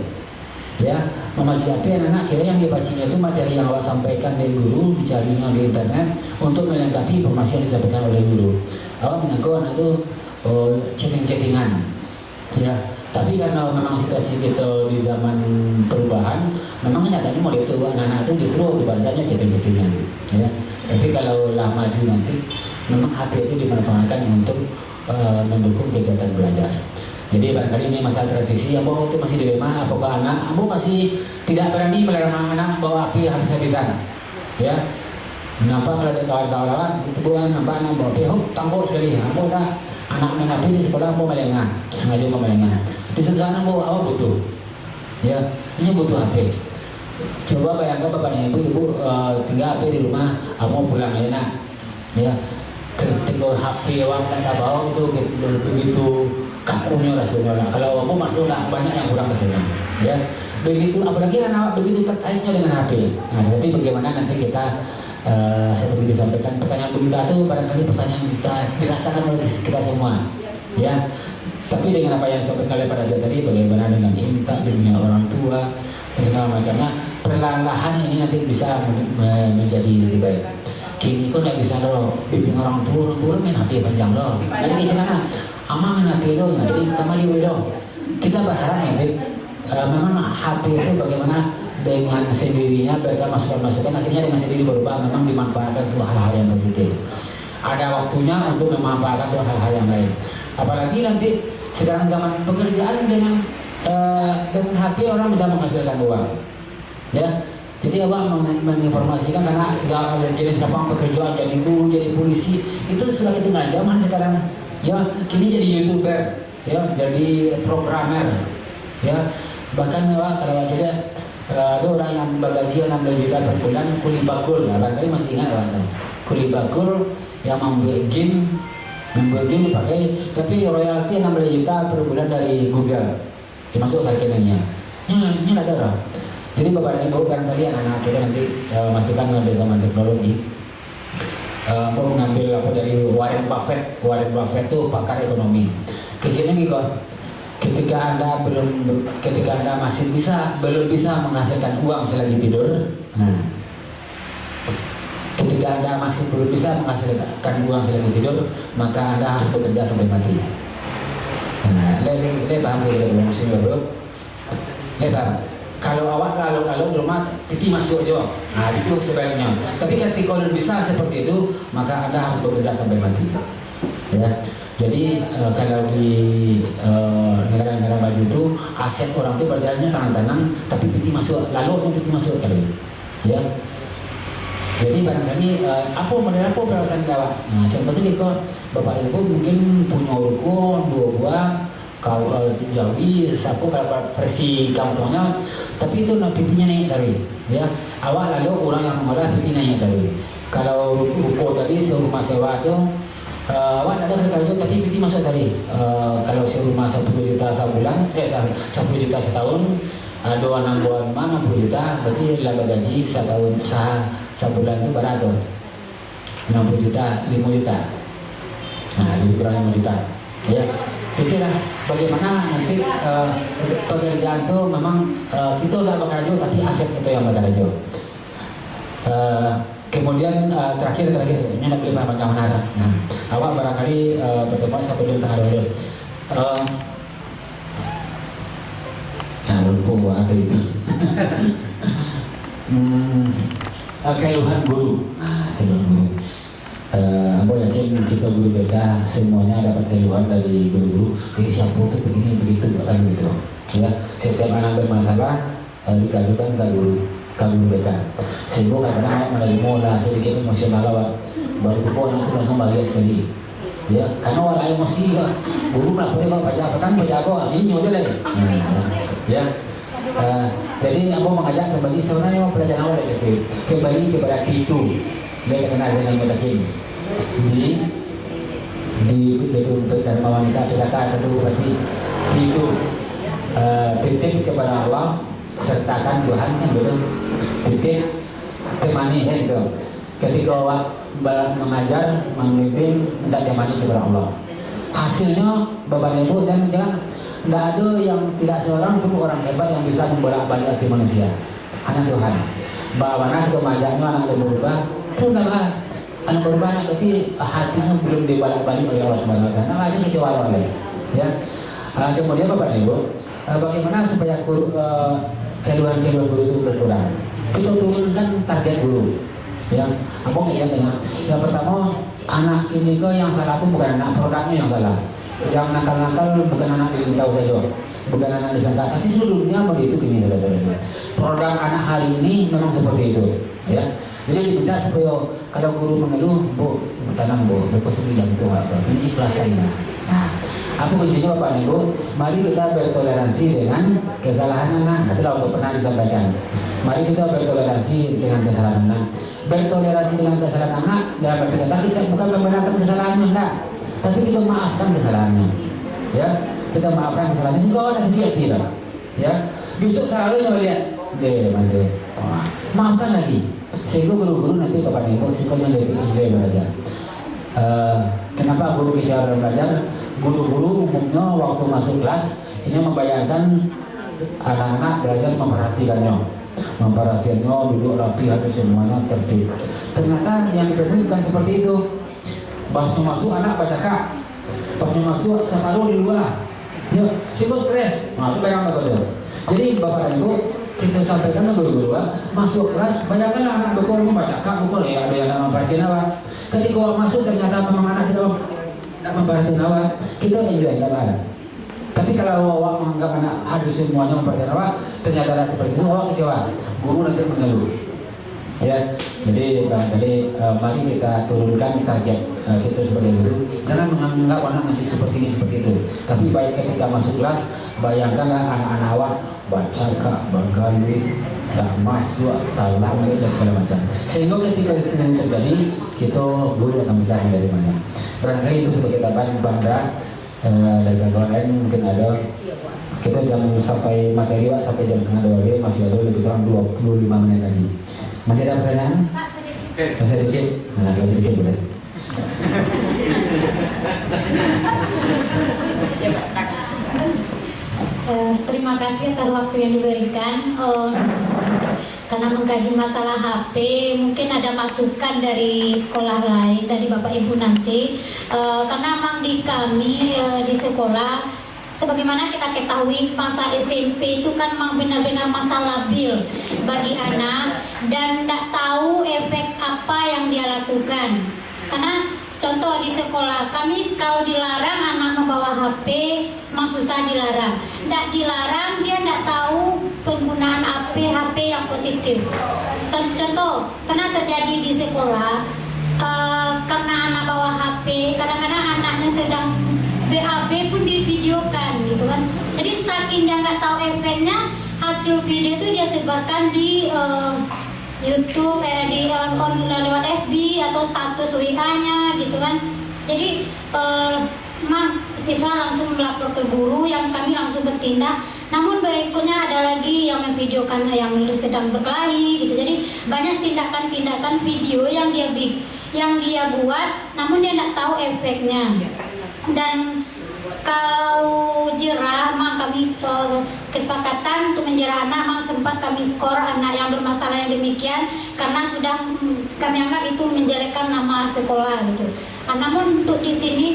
ya, memasuki HP anak-anak kira yang dibacinya itu materi yang awak sampaikan dari guru, dicarinya di internet untuk melengkapi informasi yang disampaikan oleh guru. Awak mengaku anak itu chatting-chattingan, ya. Tapi karena memang situasi kita di zaman perubahan, memang nyatanya model itu anak-anak itu justru dibandingnya chatting-chattingan, ya. Tapi kalau lah maju nanti, memang HP itu dimanfaatkan untuk mendukung kegiatan belajar. Jadi barangkali ini masalah transisi, Ambo itu masih dilema, apakah anak Ambo masih tidak berani melarang anak bawa api habis-habisan, ya. Nampak kalau ada kawan-kawan itu bukan nampak anak bawa api, tangguh sekali, Ambo dah anak main api di sekolah Ambo melengah, sengaja mau melengah. Di sana Ambo awak butuh, ya, ini butuh HP. Coba bayangkan bapak dan ibu tinggal HP di rumah, Ambo pulang enak, ya. Ketika HP awak tak bawa itu begitu kakunya rasanya lah. Kalau aku masuk lah banyak yang kurang kesana, ya. Begitu apalagi anak begitu tertaiknya dengan HP. Nah, tapi bagaimana nanti kita seperti disampaikan pertanyaan kita itu barangkali pertanyaan kita dirasakan oleh kita semua, ya. Tapi dengan apa yang disampaikan oleh Pak Raja tadi, bagaimana dengan intak dengan orang tua dan segala macamnya, perlahan-lahan ini nanti bisa menjadi lebih baik. Kini kok tidak bisa loh, bimbing orang tua main HP panjang loh. Jadi kita ama main HP loh, jadi kami di loh. Kita berharap ya, memang HP itu bagaimana dengan sendirinya mereka masukan-masukan akhirnya dengan sendiri berubah, memang dimanfaatkan untuk hal-hal yang positif. Ada waktunya untuk memanfaatkan untuk hal-hal yang lain. Apalagi nanti sekarang zaman pekerjaan dengan dengan HP orang bisa menghasilkan uang, ya. Jadi abang menginformasikan karena jenis gampang pekerjaan, jadi guru, jadi polisi itu sudah ketinggalan zaman sekarang. Ya, kini jadi YouTuber, ya, jadi programmer, ya. Bahkan ya, kalau baca dia ada orang yang bergaji 16 juta per bulan kuli bakul, nah, barangkali masih ingat kan? Kuli bakul yang membuat game dipakai, tapi royalti 16 juta per bulan dari Google dimasuk ke rekeningnya. Ini ada orang. Jadi Bapak dan Ibu barangkali anak kita nanti masukkan ke zaman teknologi. Mau mengambil apa dari Warren Buffett. Warren Buffett itu pakar ekonomi. Kecilnya gitu. Ketika Anda masih belum bisa menghasilkan uang selagi tidur. Nah, ketika Anda masih belum bisa menghasilkan uang selagi tidur, maka Anda harus bekerja sampai mati. Nah, paham kita belum musim baru. Paham. Kalau awak lalu rumah titi masuk aja, nah itu sebaiknya. Tapi ketika belum bisa seperti itu, maka Anda harus bekerja sampai mati. Ya, jadi kalau di negara-negara maju itu aset orang itu berjalannya tanam-tanam, tapi titi masuk, lalu titi masuk kali. Ya, jadi barangkali apa perasaan awak? Nah, contohnya kalau Bapak Ibu mungkin punya ruko 2 buah. Kau jauhi sapu kalau versi kampungnya, tapi itu pipinya naik dari, ya. Awal lalu orang yang mengolah pipi naik dari. Kalau ruko tadi serumah sewa itu, awak ada kerja tapi pipi masuk dari. Kalau serumah 10 juta sebulan, 10 juta setahun, 2 bulan 60 juta, berarti laba gaji setahun sebulan itu berapa? 60 juta, 5 juta. Nah, lebih kurang 5 juta, ya. Itulah bagaimana nanti pekerjaan itu memang kita udah bekerja tapi aset itu yang bekerja. Kemudian terakhir ini nak beli macam mana? Nah, awak barangkali bertempat 1 jam setengah 2 jam. Lupa apa itu? Keluhan guru. Keluhan guru. Aku yakin kita guru BK semuanya dapat keluhan dari guru-guru. Jadi siapa itu begini begitu kan gitu. Ya, setiap anak bermasalah dikadukan ke guru BK. Sehingga kadang-kadang menerima sedikit emosional awak. Baru itu anak itu langsung bahagia sekali. Ya, karena awak yang masih guru lah boleh bapak jago ini aja deh. Ya. Jadi aku mengajak kembali sebenarnya pelajaran awal itu kembali kepada itu. Dia kenal dengan mutakin di gedung Dharma Wanita PKK itu berarti itu titik kepada Allah sertakan Tuhan kan betul, titik temani kan itu. Ketika awak mengajar memimpin minta temani kepada Allah, hasilnya Bapak Ibu jangan tidak ada yang tidak seorang pun orang hebat yang bisa membolak-balik hati manusia, hanya Tuhan. Bagaimana kita mengajarnya anak berubah. Itu nama anak berubah berarti hatinya belum dibalak-balik oleh Allah Subhanahu wa taala. Nah, lagi kecewa oleh. Ya. Kemudian Bapak Ibu, bagaimana supaya keluhan guru itu berkurang? Kita turunkan target guru. Ya, apa enggak ya? Yang pertama, anak ini kok yang salah itu bukan anak produknya yang salah. Yang nakal-nakal bukan anak tahu saja. Bukan anak disangka, tapi seluruhnya begitu gini saudara-saudara. Produk anak hari ini memang seperti itu, ya. Jadi diminta supaya kalau guru mengeluh, Bu, tenang Bu, berpusing jantung apa, ini ikhlas saja. Nah, aku kuncinya Bapak Ibu, mari kita bertoleransi dengan kesalahan anak. Itulah untuk pernah disampaikan. Mari kita bertoleransi dengan kesalahan anak. Bertoleransi dengan kesalahan anak dalam arti kata kita bukan membenarkan kesalahannya, enggak, tapi kita maafkan kesalahannya. Ya, kita maafkan kesalahannya. Sehingga ada sedikit tidak. Ya, besok selalu melihat, maafkan lagi. Sehingga guru-guru nanti Bapak Ibu sukanya lebih enjoy belajar. Kenapa guru bisa belajar? Guru-guru umumnya waktu masuk kelas ini membayangkan anak-anak belajar memperhatikannya, duduk rapi, habis semuanya tertib. Ternyata yang ditemui bukan seperti itu. Masuk anak baca kak, pas masuk separuh di luar. Ya, sibuk stres. Nah, itu bayang begitu. Jadi Bapak Ibu kita sampaikan ke guru-guru, masuk kelas, bayangkan anak betul membaca kak, betul ya, ada yang memperhatikan awak. Ketika awak masuk ternyata memang anak tidak memperhatikan awak, kita enjoy kabar. Tapi kalau awak menganggap anak harus semuanya memperhatikan awak, ternyata seperti itu, awak kecewa. Guru nanti mengeluh. Ya, jadi tadi mari kita turunkan target kita sebagai guru. Jangan menganggap anak nanti seperti ini seperti itu. Tapi baik ketika masuk kelas, bayangkanlah anak-anak awak baca kak, bagawi, tak masuk, talang dan segala macam. Sehingga ketika itu terjadi, kita guru akan bisa dari mana. Barangkali itu sebagai tambahan bangga dari kawan lain mungkin ada. Kita jam sampai materi sampai jam 1:30 masih ada lebih kurang 25 menit lagi. Masih ada pertanyaan? Masih sedikit? Nah, kalau sedikit boleh. Terima kasih atas waktu yang diberikan. Karena mengkaji masalah HP, mungkin ada masukan dari sekolah lain, dari Bapak Ibu nanti. Karena memang di kami di sekolah, sebagaimana kita ketahui masa SMP itu kan memang benar-benar masa labil bagi anak dan tidak tahu efek apa yang dia lakukan. Karena contoh di sekolah kami kalau dilarang anak membawa HP memang susah dilarang. Tidak dilarang dia tidak tahu penggunaan HP yang positif. Contoh pernah terjadi di sekolah karena anak bawa HP, kadang-kadang anaknya sedang BAB pun divideokan gitu kan. Jadi saking dia nggak tahu efeknya, hasil video itu dia sebarkan di YouTube, lewat FB atau status WA-nya gitu kan. Jadi siswa langsung melapor ke guru, yang kami langsung bertindak. Namun berikutnya ada lagi yang memvideokan yang sedang berkelahi gitu. Jadi banyak tindakan-tindakan video yang dia buat, namun dia tidak tahu efeknya. Dan kalau jerah, memang kami kesepakatan untuk menjerah anak, memang sempat kami skor anak yang bermasalah yang demikian karena sudah kami anggap itu menjelekkan nama sekolah gitu. Namun untuk di sini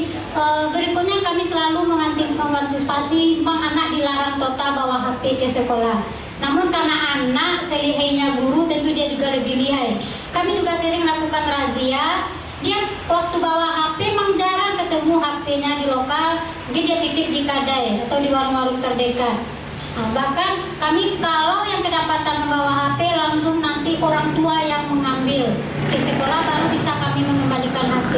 berikutnya kami selalu mengantisipasi memang anak dilarang total bawa HP ke sekolah. Namun karena anak selihainya guru, tentu dia juga lebih lihai. Kami juga sering lakukan razia. Dia waktu bawa HP memang jarang ketemu HP-nya di lokal, mungkin dia titip di Kadai atau di warung-warung terdekat. Bahkan kami kalau yang kedapatan membawa HP, langsung nanti orang tua yang mengambil ke sekolah, baru bisa kami mengembalikan HP.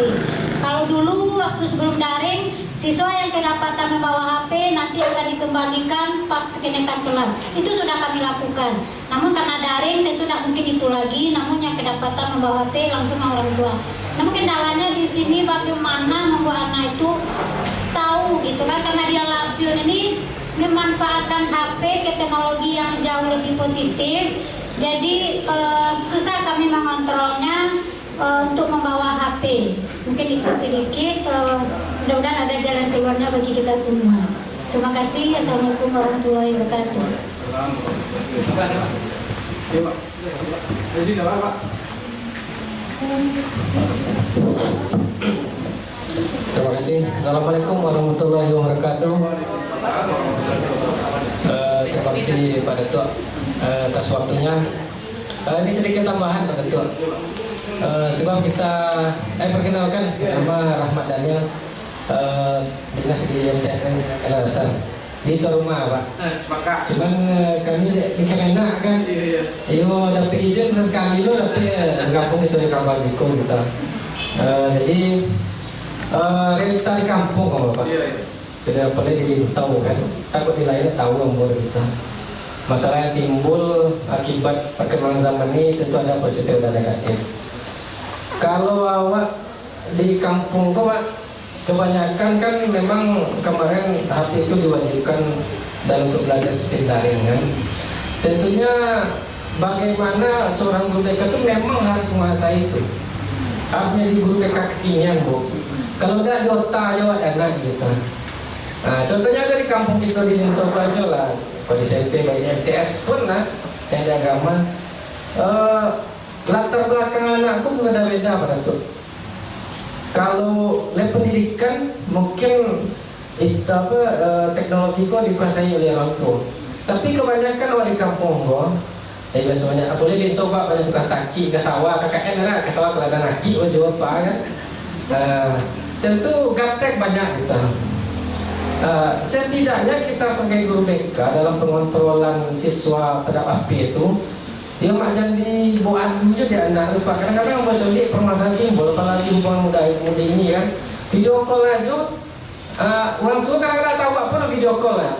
Kalau dulu waktu sebelum daring, siswa yang kedapatan membawa HP nanti akan dikembalikan pas kenaikan kelas. Itu sudah kami lakukan. Namun karena daring tentu tidak mungkin itu lagi, namun yang kedapatan membawa HP langsung ke orang tua. Namun kendalanya di sini bagaimana membuat anak itu tahu gitu kan, karena dia labil ini memanfaatkan HP ke teknologi yang jauh lebih positif. Jadi susah kami mengontrolnya untuk membawa HP. Mungkin itu sedikit. Mudah-mudahan ada jalan keluarnya bagi kita semua. Terima kasih. Assalamualaikum warahmatullahi wabarakatuh. Terima kasih. Assalamualaikum warahmatullahi wabarakatuh. Terima kasih Pak Datuk atas waktunya. Ini sedikit tambahan Pak Datuk. Sebab kita perkenalkan, nama Rahmat Daniel, dinas di MTSN Kelantan. Di itu rumah Pak. Cuman kami di Kemenak kan. Iyo dapat izin sesekali lo dapat kampung itu di Kampung Ziko kita. Jadi realita di kampung kalau Pak. Tidak boleh tahu kan. Takut di lainnya tahu umur kita. Masalah yang timbul akibat perkembangan zaman ini tentu ada positif dan negatif. Kalau awak di kampung kok Pak, kebanyakan kan memang kemarin HP itu diwajibkan dalam untuk belajar sistem daring kan. Tentunya bagaimana seorang guru TK itu memang harus menguasai itu. Harusnya di guru TK kekinian Bu. Kalau tidak di otak aja dana gitu. Nah contohnya dari kampung kita di Lintobajo lah, kalau di SMP baik MTS pun lah, yang agama. Latar belakang anakku beda-beda pada tuh. Kalau level pendidikan mungkin itu teknologi kok dikuasai oleh orang tua. Tapi kebanyakan orang di kampung kok, biasanya boleh dicoba banyak tukang taki ke sawah, KKN lah ke sawah kalau ada naki, jawab apa kan? Tentu gaptek banyak kita. Setidaknya kita sebagai guru BK dalam pengontrolan siswa terhadap api itu, dia mak jadi buat dulu dia anak lupa. Kadang-kadang baca lihat permasalahan timbul, apalagi hubungan muda ini kan, video call aja. Orang tua kadang-kadang tahu apa pun video call ya.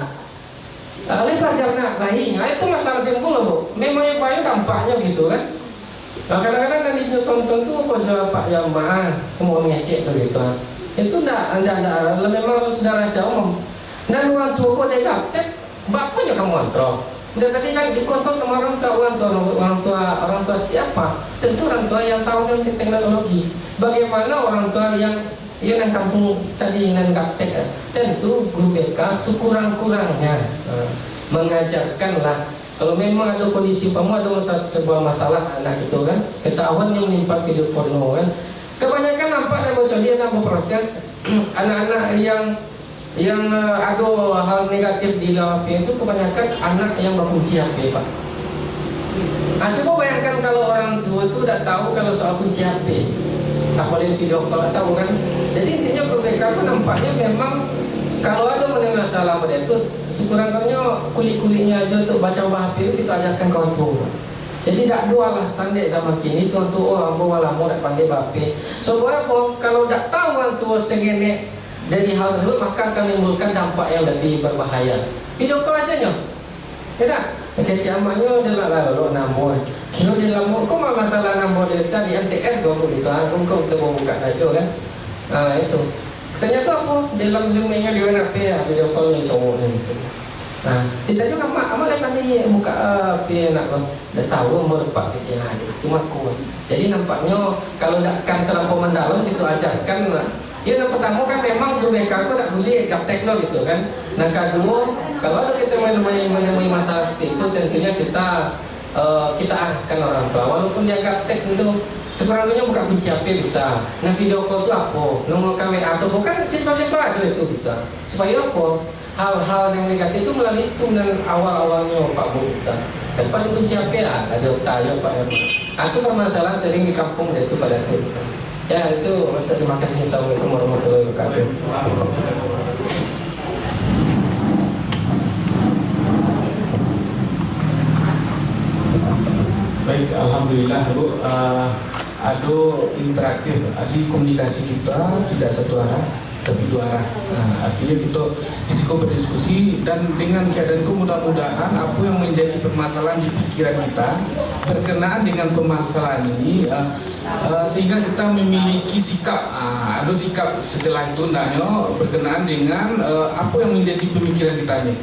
Lalu pelajar nak lain, itu masalah timbul loh bu. Memangnya banyak dampaknya gitu kan. Kadang-kadang kan di tonton tuh pojok Pak Jamaah mau ngecek tuh gitu. Itu enggak, memang sudah rahasia umum. Dan orang tua kok dia gaptek, bapaknya kamu kontrol. Dan tadi kan dikontrol sama orang tua siapa? Tentu orang tua yang tahu dengan teknologi. Bagaimana orang tua yang kampung tadi dengan gaptek? Tentu guru BK sekurang-kurangnya mengajarkanlah. Kalau memang ada kondisi ada sebuah masalah anak itu kan, ketahuan yang menimpa video porno kan. Kebanyakan nampak dan bocor dia dalam proses anak-anak yang ada hal negatif di dalam HP itu kebanyakan anak yang berkunci HP, Pak. Coba bayangkan kalau orang tua itu tidak tahu kalau soal kunci HP, apalagi video call tahu kan. Jadi intinya mereka pun nampaknya memang kalau ada mengenai masalah pada itu sekurang-kurangnya kulit-kulitnya aja untuk baca HP itu kita ajarkan kawan tua. Jadi tidak ada alasan dek zaman kini tuan tua orang tua lama tak pandai bape. Sebab kalau tak tahu orang tua segini dari hal tersebut maka akan menimbulkan dampak yang lebih berbahaya. Video call aja nyo, tidak? Kecil amaknya adalah lalu namo. Kira dia lama, kok masalah namo dia tadi MTS kau begitu, kau kita buka aja kan? Itu. Ternyata apa? Dalam zoomnya dia nak ya video call yang cowok itu. Kita juga amal yang pandai buka HP nak kau dah tahu umur 4 kecil ada itu aku. Jadi nampaknya kalau takkan terlampau mendalam itu ajarkan lah. Ya yang pertama kan memang guru BK aku tak boleh gaptek lo gitu kan. Nah kedua kalau ada kita menemui masalah seperti itu tentunya kita arahkan orang tua walaupun dia gaptek itu sekurang-kurangnya buka kunci HP bisa. Nah video call itu apa? Nomor WA atau bukan simpel-simpel aja itu kita. Supaya apa? Hal-hal yang negatif itu melalui itu dan awal-awalnya Pak Bu kita. Sampai di kunci HP lah, ada tanya Pak ya. Itu permasalahan sering di kampung itu pada itu. Ya itu. Terima kasih. Assalamualaikum warahmatullahi wabarakatuh. Baik, alhamdulillah Bu. Ada interaktif, ada komunikasi kita tidak satu arah tapi dua arah. Artinya kita risiko berdiskusi dan dengan keadaan itu mudah-mudahan apa yang menjadi permasalahan di pikiran kita berkenaan dengan permasalahan ini sehingga kita memiliki sikap, ada sikap setelah itu berkenaan dengan apa yang menjadi pemikiran kita ini.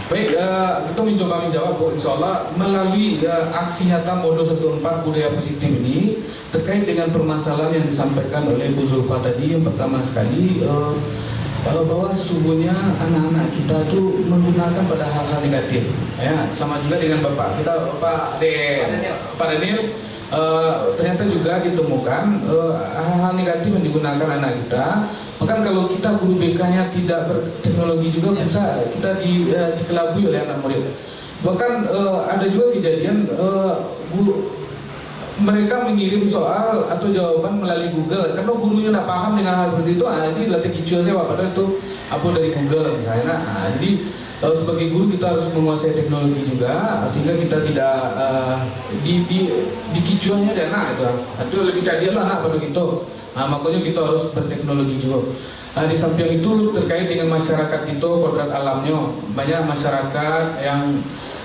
Baik, kita mencoba menjawab insyaAllah melalui aksi nyata Modo 14 budaya positif ini terkait dengan permasalahan yang disampaikan oleh Bu Zulfa tadi. Yang pertama sekali bahwa sesungguhnya anak-anak kita itu menggunakan pada hal-hal negatif ya, sama juga dengan Bapak kita Pak Daniel ternyata juga ditemukan hal-hal negatif yang digunakan anak kita. Bahkan kalau kita guru BK-nya tidak berteknologi juga bisa kita dikelabui oleh anak murid. Bahkan ada juga kejadian mereka mengirim soal atau jawaban melalui Google karena gurunya tidak paham dengan hal seperti itu. Jadi latih kicau saya padahal itu apa dari Google misalnya. Jadi sebagai guru kita harus menguasai teknologi juga sehingga kita tidak di kicauannya dan anak itu lebih cerdas lah anak pada gitu. Makanya kita harus berteknologi juga. Di samping itu terkait dengan masyarakat itu kodrat alamnya banyak masyarakat yang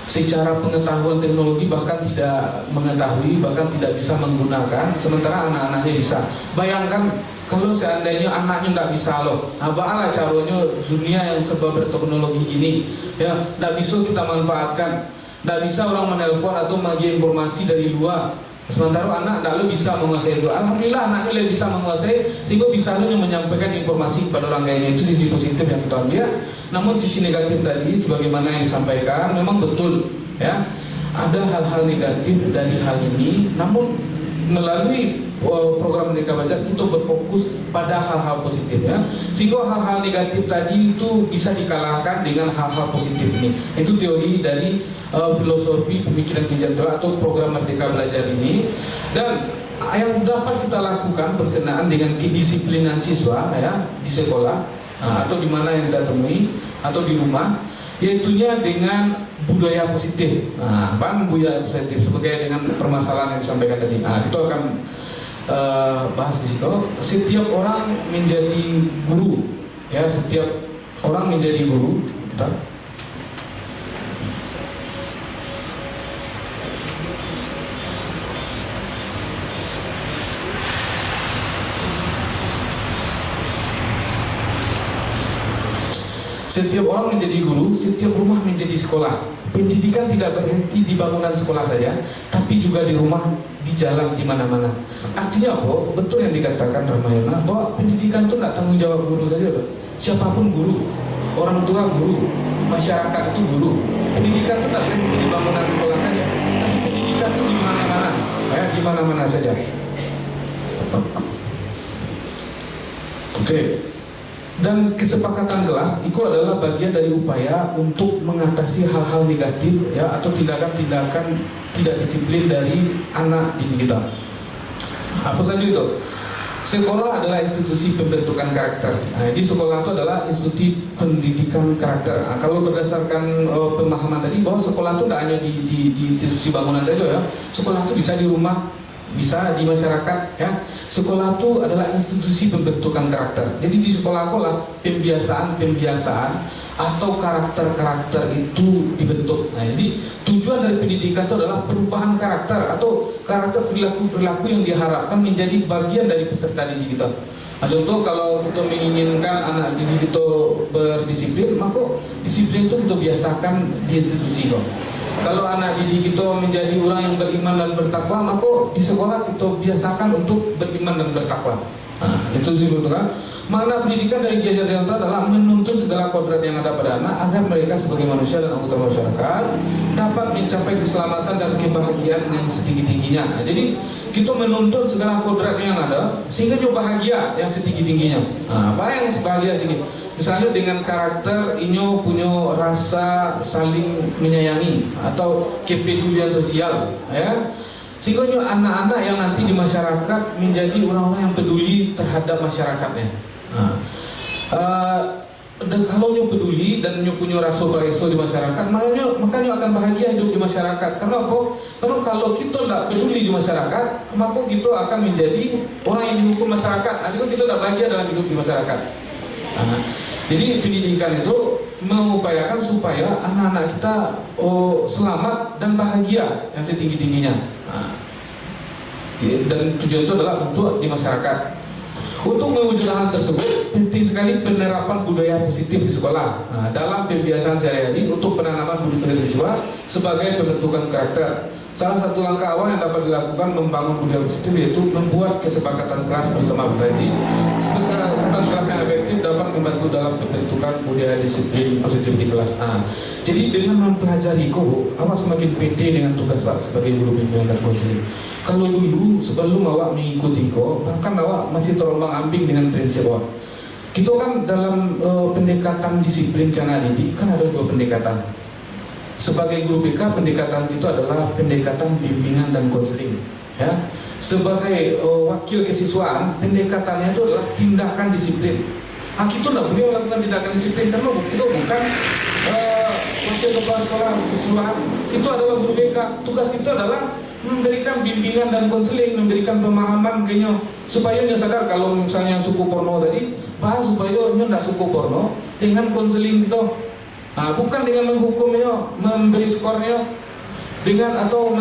secara pengetahuan teknologi bahkan tidak mengetahui bahkan tidak bisa menggunakan sementara anak-anaknya bisa. Bayangkan kalau seandainya anaknya tidak bisa loh, bagaimana caranya dunia yang serba berteknologi gini ya, tidak bisa kita manfaatkan, tidak bisa orang menelpon atau mengaji informasi dari luar. Sementara anak tidak bisa menguasai itu. Alhamdulillah anaknya lebih bisa menguasai sehingga bisa menyampaikan informasi kepada orang lainnya. Itu sisi positif yang kita ambil. Namun sisi negatif tadi sebagaimana yang disampaikan memang betul ya. Ada hal-hal negatif dari hal ini. Namun melalui program Merdeka Belajar kita berfokus pada hal-hal positif ya. Sehingga hal-hal negatif tadi itu bisa dikalahkan dengan hal-hal positif ini. Itu teori dari filosofi pemikiran kejantolan atau program Merdeka Belajar ini. Dan yang dapat kita lakukan berkenaan dengan kedisiplinan siswa ya di sekolah atau di mana yang kita temui atau di rumah, yaitunya dengan budaya positif. Budaya positif sebagai dengan permasalahan yang disampaikan tadi. Kita akan bahas di situ. Setiap orang menjadi guru, ya, setiap orang menjadi guru. Bentar. Setiap orang menjadi guru, setiap rumah menjadi sekolah. Pendidikan tidak berhenti di bangunan sekolah saja, tapi juga di rumah, di jalan, di mana-mana. Artinya apa? Betul yang dikatakan Ramayana, bahwa pendidikan itu tidak tanggung jawab guru saja loh. Siapapun guru, orang tua guru, masyarakat itu guru. Pendidikan itu tidak berhenti di bangunan sekolah saja, tapi pendidikan itu di mana-mana, ya, di mana-mana saja. Oke. Dan kesepakatan kelas itu adalah bagian dari upaya untuk mengatasi hal-hal negatif, ya, atau tindakan-tindakan tidak disiplin dari anak didik kita. Apa saja itu? Sekolah adalah institusi pembentukan karakter. Jadi sekolah itu adalah institusi pendidikan karakter. Kalau berdasarkan pemahaman tadi bahwa sekolah itu tidak hanya di institusi bangunan saja, ya. Sekolah itu bisa di rumah, bisa di masyarakat, ya. Sekolah itu adalah institusi pembentukan karakter. Jadi di sekolah-sekolah pembiasaan atau karakter-karakter itu dibentuk. Jadi tujuan dari pendidikan itu adalah perubahan karakter atau karakter perilaku yang diharapkan menjadi bagian dari peserta didik kita. Contoh, kalau kita menginginkan anak didik itu berdisiplin, maka disiplin itu kita biasakan di institusi kok. Kalau anak didik kita menjadi orang yang beriman dan bertakwa, maka di sekolah kita biasakan untuk beriman dan bertakwa. Itu sih betul kan? Makna pendidikan dari Ki Hajar Dewantara adalah menuntun segala kodrat yang ada pada anak agar mereka sebagai manusia dan anggota masyarakat dapat mencapai keselamatan dan kebahagiaan yang setinggi-tingginya. Jadi kita menuntun segala kodrat yang ada sehingga dia bahagia yang setinggi-tingginya. Apa yang bahagia tinggi? Misalnya dengan karakter inyo punya rasa saling menyayangi atau kepedulian sosial, ya. Sehingga anak-anak yang nanti di masyarakat menjadi orang-orang yang peduli terhadap masyarakatnya. Dan kalau nyo peduli dan nyo punya rasa bareso di masyarakat, maka nyo akan bahagia hidup di masyarakat. Karena apa? Karena kalau kita tidak peduli di masyarakat, maka kita akan menjadi orang yang dihukum masyarakat. Artinya kita tidak bahagia dalam hidup di masyarakat. Jadi pendidikan itu mengupayakan supaya anak-anak kita selamat dan bahagia yang setinggi-tingginya. Dan tujuan itu adalah untuk di masyarakat. Untuk mewujudkan hal tersebut, penting sekali penerapan budaya positif di sekolah. Dalam pembiasaan sehari-hari untuk penanaman budaya siswa sebagai pembentukan karakter. Salah satu langkah awal yang dapat dilakukan membangun budaya positif yaitu membuat kesepakatan kelas bersama tadi. Kesepakatan kelas yang efektif dapat membantu dalam pembentukan budaya disiplin positif di kelas. Jadi dengan mempelajari kok, awak semakin pede dengan tugas awak sebagai guru bimbingan dan konseling. Kalau dulu sebelum awak mengikuti kok, bahkan awak masih terombang-ambing dengan prinsip awak. Kita kan dalam pendekatan disiplin karena didik kan ada dua pendekatan. Sebagai guru BK, pendekatan itu adalah pendekatan bimbingan dan konseling, ya. Sebagai wakil kesiswaan, pendekatannya itu adalah tindakan disiplin. Kita tidak boleh melakukan tindakan disiplin karena itu bukan wakil kepala sekolah kesiswaan. Itu adalah guru BK. Tugas kita adalah memberikan bimbingan dan konseling, memberikan pemahaman kayaknya supaya dia sadar kalau misalnya suku porno tadi, supaya dia tidak suku porno dengan konseling kita. Bukan dengan menghukumnya, memberi skornya, dengan atau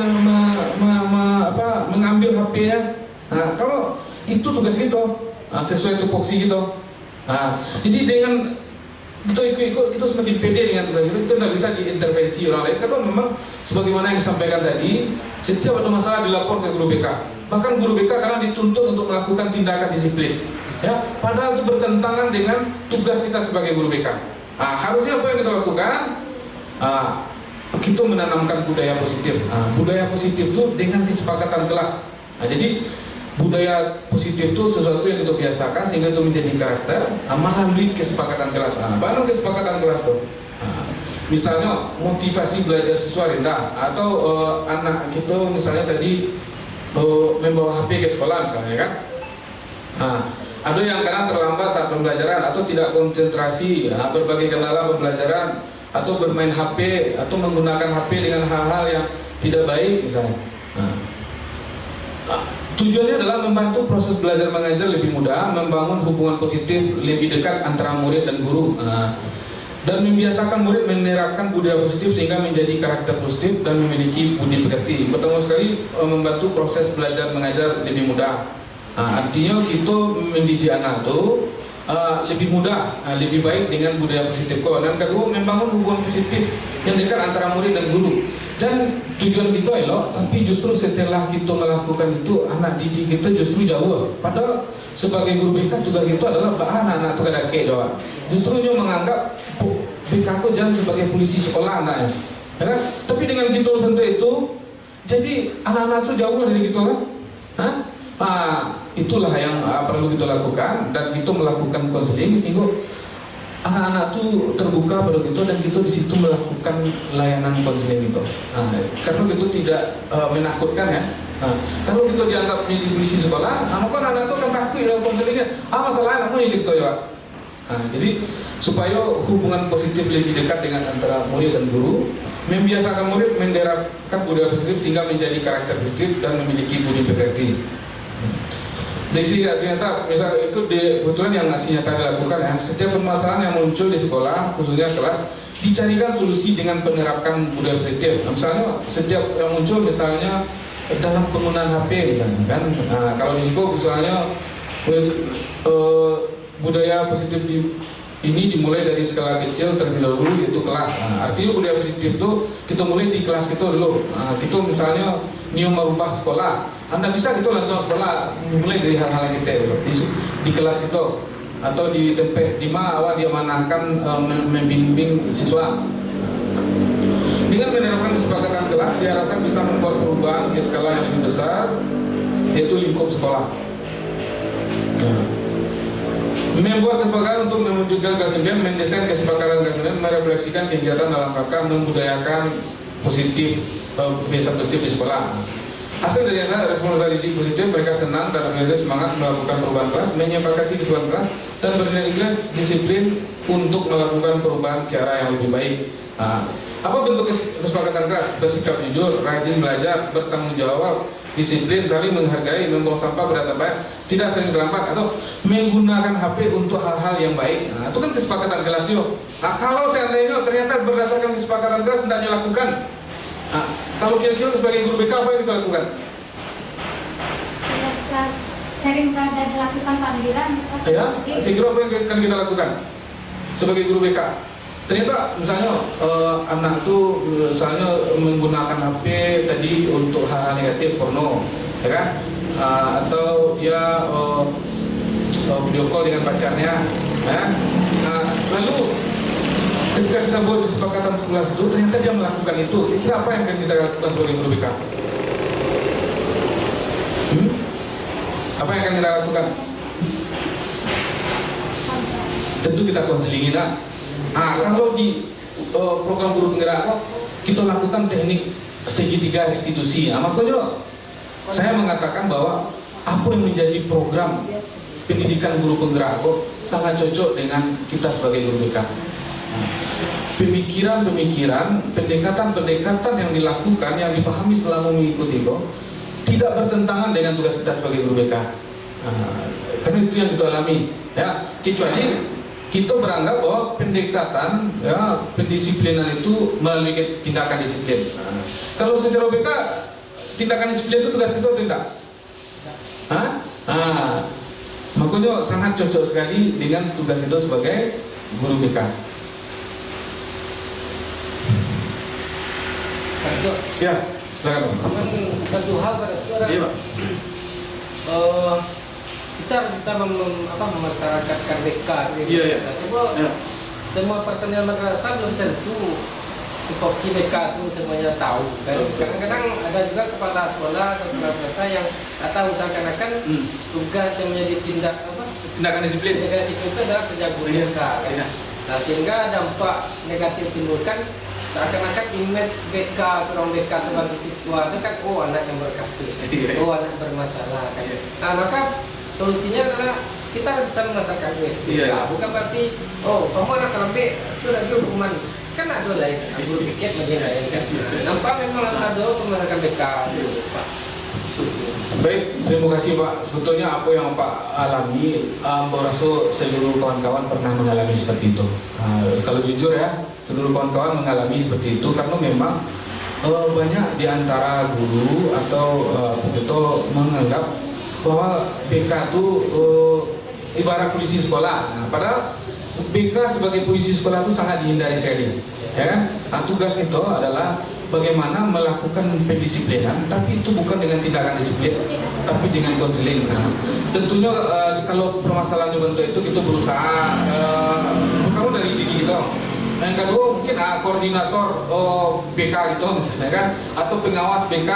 mengambil HP-nya. Kalau itu tugas kita, sesuai tupoksi kita. Jadi dengan kita ikut, kita semakin pede dengan tugas kita tidak bisa diintervensi orang lain. Karena memang sebagaimana yang disampaikan tadi, setiap ada masalah dilapor ke guru BK. Bahkan guru BK karena dituntut untuk melakukan tindakan disiplin, ya. Padahal itu bertentangan dengan tugas kita sebagai guru BK. Harusnya apa yang kita lakukan? Kita menanamkan budaya positif. Budaya positif itu dengan kesepakatan kelas. Jadi budaya positif itu sesuatu yang kita biasakan sehingga itu menjadi karakter melalui kesepakatan kelas. Baru kesepakatan kelas itu. Misalnya motivasi belajar siswa rendah atau anak kita misalnya tadi membawa HP ke sekolah misalnya kan. Ada yang karena terlambat saat pembelajaran atau tidak konsentrasi, berbagai kendala pembelajaran, atau bermain HP atau menggunakan HP dengan hal-hal yang tidak baik misalnya. Tujuannya adalah membantu proses belajar mengajar lebih mudah, membangun hubungan positif lebih dekat antara murid dan guru, dan membiasakan murid menerapkan budaya positif sehingga menjadi karakter positif dan memiliki budi pekerti. Pertama sekali membantu proses belajar mengajar lebih mudah. Artinya kita mendidik anak itu lebih mudah, lebih baik dengan budaya positif. Dan kedua, membangun hubungan positif yang dekat antara murid dan guru. Dan tujuan kita elok, tapi justru setelah kita melakukan itu, anak didik kita justru jauh. Padahal sebagai guru BK juga itu adalah anak-anak itu kada kek doang. Justru dia menganggap BK aku jangan sebagai polisi sekolah anaknya, ya kan? Tapi dengan kita tentu itu, jadi anak-anak itu jauh dari kita kan? Itulah yang perlu kita lakukan, dan kita melakukan konseling sehingga anak-anak itu terbuka pada kita, dan kita di situ melakukan layanan konseling itu. Karena itu tidak menakutkan ya. Kalau kita dianggap menjadi polisi sekolah, maka anak itu akan takut dalam konselingnya. Masalahnya namun itu ya. Jadi supaya hubungan positif lebih dekat dengan antara murid dan guru, membiasakan murid menerapkan budaya positif sehingga menjadi karakter positif dan memiliki budi pekerti. Dari sini ternyata misalnya itu kebetulan yang ngasih nyata dilakukan ya, setiap permasalahan yang muncul di sekolah khususnya kelas dicarikan solusi dengan menerapkan budaya positif. Misalnya setiap yang muncul misalnya dalam penggunaan HP misalnya kan, kalau di situ misalnya budaya positif ini dimulai dari skala kecil terlebih dahulu, yaitu kelas. Artinya budaya positif itu kita mulai di kelas kita dulu. Kita misalnya merubah sekolah, Anda bisa gitu langsung sekolah mulai dari hal-hal yang kita di kelas kita atau di tempat di mana awal diamanahkan membimbing siswa. Dengan menerapkan kesepakatan kelas diharapkan bisa membuat perubahan di skala yang lebih besar, yaitu lingkup sekolah. Membuat kesepakatan untuk memunculkan kelas impian, mendesain kesepakatan kelas impian, merefleksikan kegiatan dalam rangka membudayakan positif, kebiasaan positif di sekolah. Hasil dari respon didik positif, mereka senang dan mereka semangat melakukan perubahan kelas, menyepakati kesepakatan kelas, dan bernilai ikhlas disiplin untuk melakukan perubahan ke arah yang lebih baik. Apa bentuk kesepakatan kelas? Bersikap jujur, rajin belajar, bertanggung jawab, disiplin, saling menghargai, membuang sampah pada tempat, tidak sering terlambat, atau menggunakan HP untuk hal-hal yang baik. Itu kan kesepakatan kelas yuk. Kalau seandainya ternyata berdasarkan kesepakatan kelas tidak dilakukan, kalau kira-kira sebagai guru BK apa yang kita lakukan? Sering kada dilakukan panggilan. Ya, kira-kira apa yang akan kita lakukan sebagai guru BK? Ternyata misalnya anak tuh misalnya menggunakan HP tadi untuk hal-hal negatif, porno, ya kan? Atau dia video call dengan pacarnya, ya? Lalu ketika kita buat kesepakatan sekelas itu, ternyata dia melakukan itu. Kira apa yang akan kita lakukan sebagai guru BK? Apa yang akan kita lakukan? Tentu kita konselingin lah. Kalau di program guru penggerak kita lakukan teknik segitiga restitusi. Makanya saya mengatakan bahwa apa yang menjadi program pendidikan guru penggerak sangat cocok dengan kita sebagai guru BK. Pemikiran-pemikiran, pendekatan-pendekatan yang dilakukan, yang dipahami selama mengikuti itu tidak bertentangan dengan tugas kita sebagai guru BK. Karena itu yang kita alami, ya. Kecuali kita beranggap bahwa pendekatan, ya, pendisiplinan itu melalui tindakan disiplin. Kalau secara BK, tindakan disiplin itu tugas kita atau tidak? Makanya sangat cocok sekali dengan tugas itu sebagai guru BK. Ya, silakan. Satu hal pada itu adalah kita harus bisa memasyarakatkan BK. Iya. Semua personel madrasah belum tentu tupoksi BK itu semuanya tahu. Kadang-kadang ada juga kepala sekolah atau kepala madrasah yang tak tahu seakan-akan tugas yang menjadi tindakan disiplin itu adalah kerja guru BK. Nah, sehingga dampak negatif timbulkan seakan-akan image BK, kurang BK sebagai siswa itu kan, anak yang berkasus, anak bermasalah kan. Maka solusinya adalah kita harus bisa merasakan Iya. bukan berarti kamu anak kelambe itu lagi hukuman, kan ada lain aku pikir lebih lain kan. Nampak memang ada pemerasakan BK Pak. Baik, terima kasih Pak. Sebetulnya apa yang Pak alami, Mbak Raso seluruh kawan-kawan pernah mengalami seperti itu. Kalau jujur ya, seluruh kawan-kawan mengalami seperti itu karena memang banyak di antara guru atau itu menganggap bahwa BK itu ibarat polisi sekolah. Nah, padahal BK sebagai polisi sekolah itu sangat dihindari sekali. Ya, tugas itu adalah bagaimana melakukan pendisiplinan, tapi itu bukan dengan tindakan disiplin, tapi dengan konseling. Nah, tentunya kalau permasalahan bentuk itu kita berusaha kamu dari diri kita. Nah, yang kedua mungkin koordinator BK gitu misalnya kan, atau pengawas BK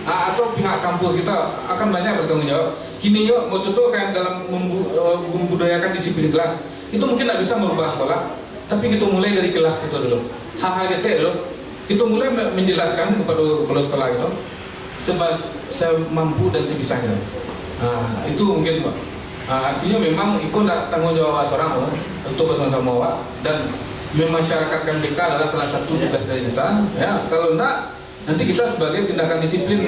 atau pihak kampus kita akan banyak bertanggung jawab. Kini yuk mau contoh kayak dalam membudayakan disiplin kelas, itu mungkin tidak bisa merubah sekolah, tapi kita mulai dari kelas gitu dulu. Hal-hal gitu dulu. Itu mulai menjelaskan kepada kepala sekolah itu semampu dan sebisanya. Nah, itu mungkin Pak. Artinya memang itu tidak tanggung jawab seorang untuk bersama-sama awak, dan memasyarakatkan BK adalah salah satu tugas dari kita. Ya, kalau enggak nanti kita sebagai tindakan disiplin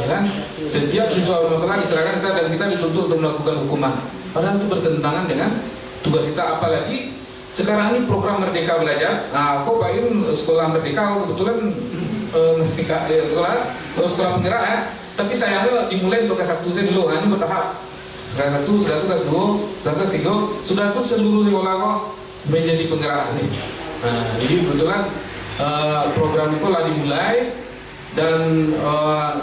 kan setiap siswa bermasalah diserahkan kita dan kita dituntut untuk melakukan hukuman. Padahal itu bertentangan dengan tugas kita, apalagi sekarang ini program Merdeka Belajar. Nah, kok Pak Im sekolah Merdeka kebetulan Merdeka sekolah penggerak ya. Tapi sayangnya dimulai untuk kelas 1 saya dulu, hanya bertahap. Kelas 1, sudah itu kelas 2, kelas 3, sudah itu seluruh sekolah kok menjadi penggerak nih. Nah, jadi kebetulan program itu lah dimulai dan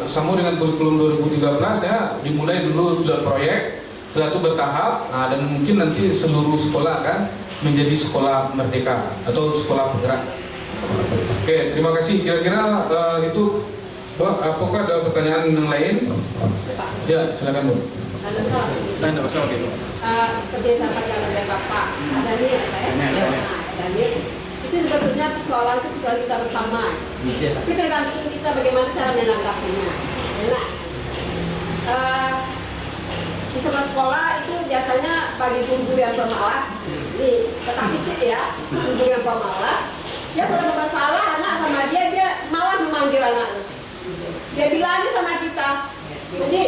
sama dengan kurikulum 2013 ya, dimulai dulu proyek, setelah itu bertahap, dan mungkin nanti seluruh sekolah kan menjadi sekolah merdeka atau sekolah penggerak. Oke, terima kasih. Kira-kira itu, apakah ada pertanyaan yang lain? Ya, silakan Bu. Ada masalah gitu. Kerjasama dengan Bapak, ada nih ya, ada nih. Itu sebetulnya persoalan itu persoalan kita bersama. Tapi tergantung kita bagaimana cara menanggapinya. Nah, di sekolah itu biasanya bagi guru yang pemalas, nih tetap titik ya, guru yang pemalas, dia kalau bermasalah anak sama dia malas memanggil anaknya. Dia bilang aja sama kita, jadi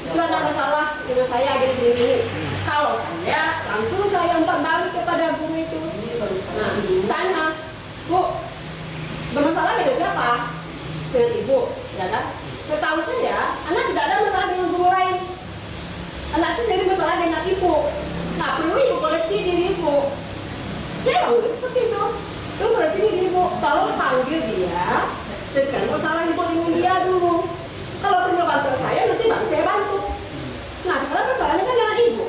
itu ada masalah dengan saya gini. Kalau saya langsung saya umpan balik kepada guru itu. Nah, tanya, Bu, bermasalah dengan siapa? Dengan ibu, ya kan? Setahu saya, anak tidak ada masalah dengan guru lain. Anak itu sendiri masalah dengan ibu. Nah, perlu ibu koreksi diri ibu. Saya lakukan seperti itu. Perlu koreksi diri ibu. Kalau panggil dia, saya sekarang masalah ibu dengan dia dulu. Kalau perlu bantuan saya, nanti baru saya bantu. Nah, sekarang masalahnya kan dengan ibu.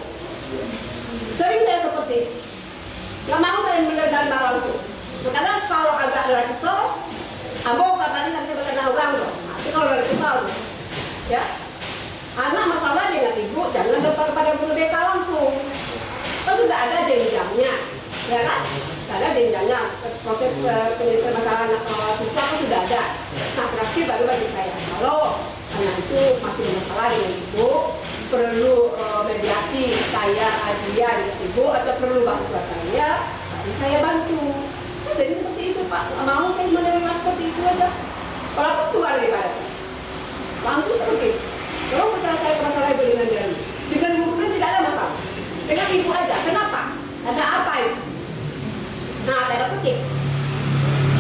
Sering saya seperti nggak mau saya menerima barang itu. Karena kalau agak dari kesel, abang katanya kan saya berkena orang loh. Tapi kalau dari kesel, ya, anak masalah dengan ibu jangan lepas pada guru BK langsung. Kan sudah ada jenjangnya, ya kan? Sudah ada jenjangnya. Proses penyelesaian masalah anak siswa kan sudah ada. Nah, berarti baru bagi saya kalau anak itu masih bermasalah dengan ibu, perlu mediasi saya dia dengan ibu atau perlu bantuan saya, tapi saya bantu. Jadi seperti itu Pak, mau saya menerima seperti itu aja. Walaupun keluar daripada saya, langsung seperti itu. Kalau selesai masalah ibu dengan dia, dengan gurunya tidak ada masalah. Dengan ibu aja, kenapa? Ada apa itu? Nah, saya petik.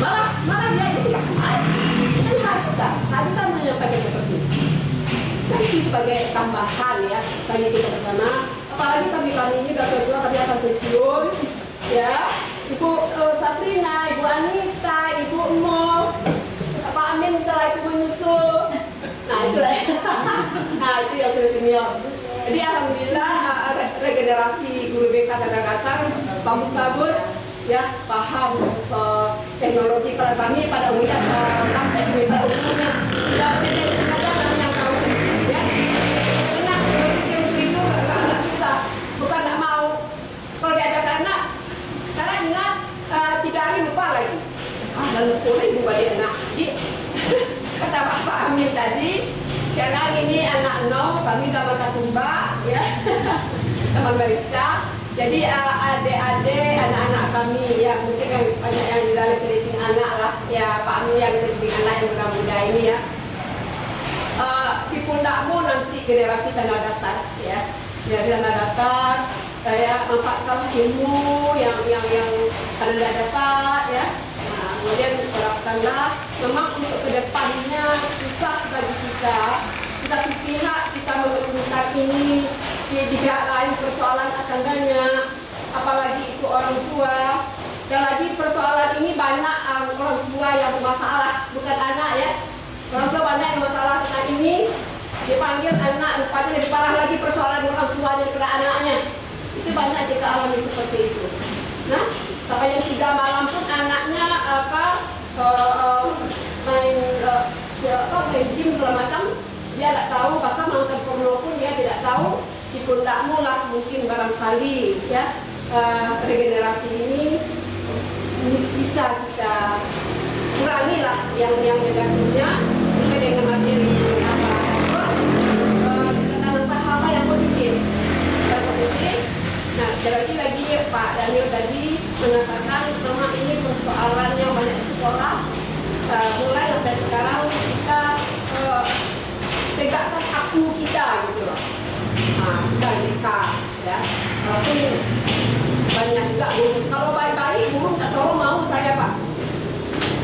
Malah dia ini tidak baik. Kan hak kita menyampaikan seperti itu. Nah, itu sebagai tambahan ya bagi kita ke sana. Apalagi kami ini sudah tua, kami akan pensiun, ya. Ibu Sabrina, Ibu Anita, Ibu Mo, Pak Amin setelah itu menyusul. Nah, itulah. Nah, itu yang sudah senior. Jadi alhamdulillah regenerasi guru BK dan Dakatar bagus-bagus, ya, paham teknologi. Kalau kami pada umumnya sampai di meter umumnya tidak ada yang tahu, ya. Enak itu agak susah, bukan tidak mau. Kalau diajak anak, sekarang ingat 3 hari lupa lagi. Dan boleh juga dia anak. Jadi kata Pak Amin tadi, sekarang ini anak kami gambar tumba, ya. teman barista. Jadi adik-adik, anak-anak kami ya mungkin yang banyak yang juga pendidik anak lah ya Pak Amir yang pendidik anak yang muda-muda ini ya. Di pundakmu nanti generasi tanah datar ya, generasi tanah datar. Saya manfaatkan ilmu yang anda dapat ya. Nah, kemudian harapkanlah memang untuk kedepannya susah bagi kita. Satu pihak kita mengeluhkan ini, di pihak lain persoalan akan banyak, apalagi itu orang tua. Dan lagi persoalan ini banyak orang tua yang bermasalah, bukan anak ya. Orang tua banyak yang masalah tentang ini, dipanggil anak, rupanya lebih parah lagi persoalan orang tua yang kena anaknya. Itu banyak kita alami seperti itu. Nah, sampai jam 3 malam pun anaknya main game segala macam. Dia tidak tahu, bahkan menonton porno pun dia tidak tahu. Di pundakmu lah mungkin barangkali ya regenerasi ini bisa kita kurangi lah yang negatifnya sesuai dengan materi apa kita hal yang positif. Nah, lagi Pak Daniel tadi mengatakan memang ini persoalan yang banyak di sekolah. Mulai sampai sekarang kita tegakkan aku kita gitu loh. Nah, kita dekat ya. Walaupun banyak juga guru. Kalau baik-baik guru tak tahu mau saya Pak.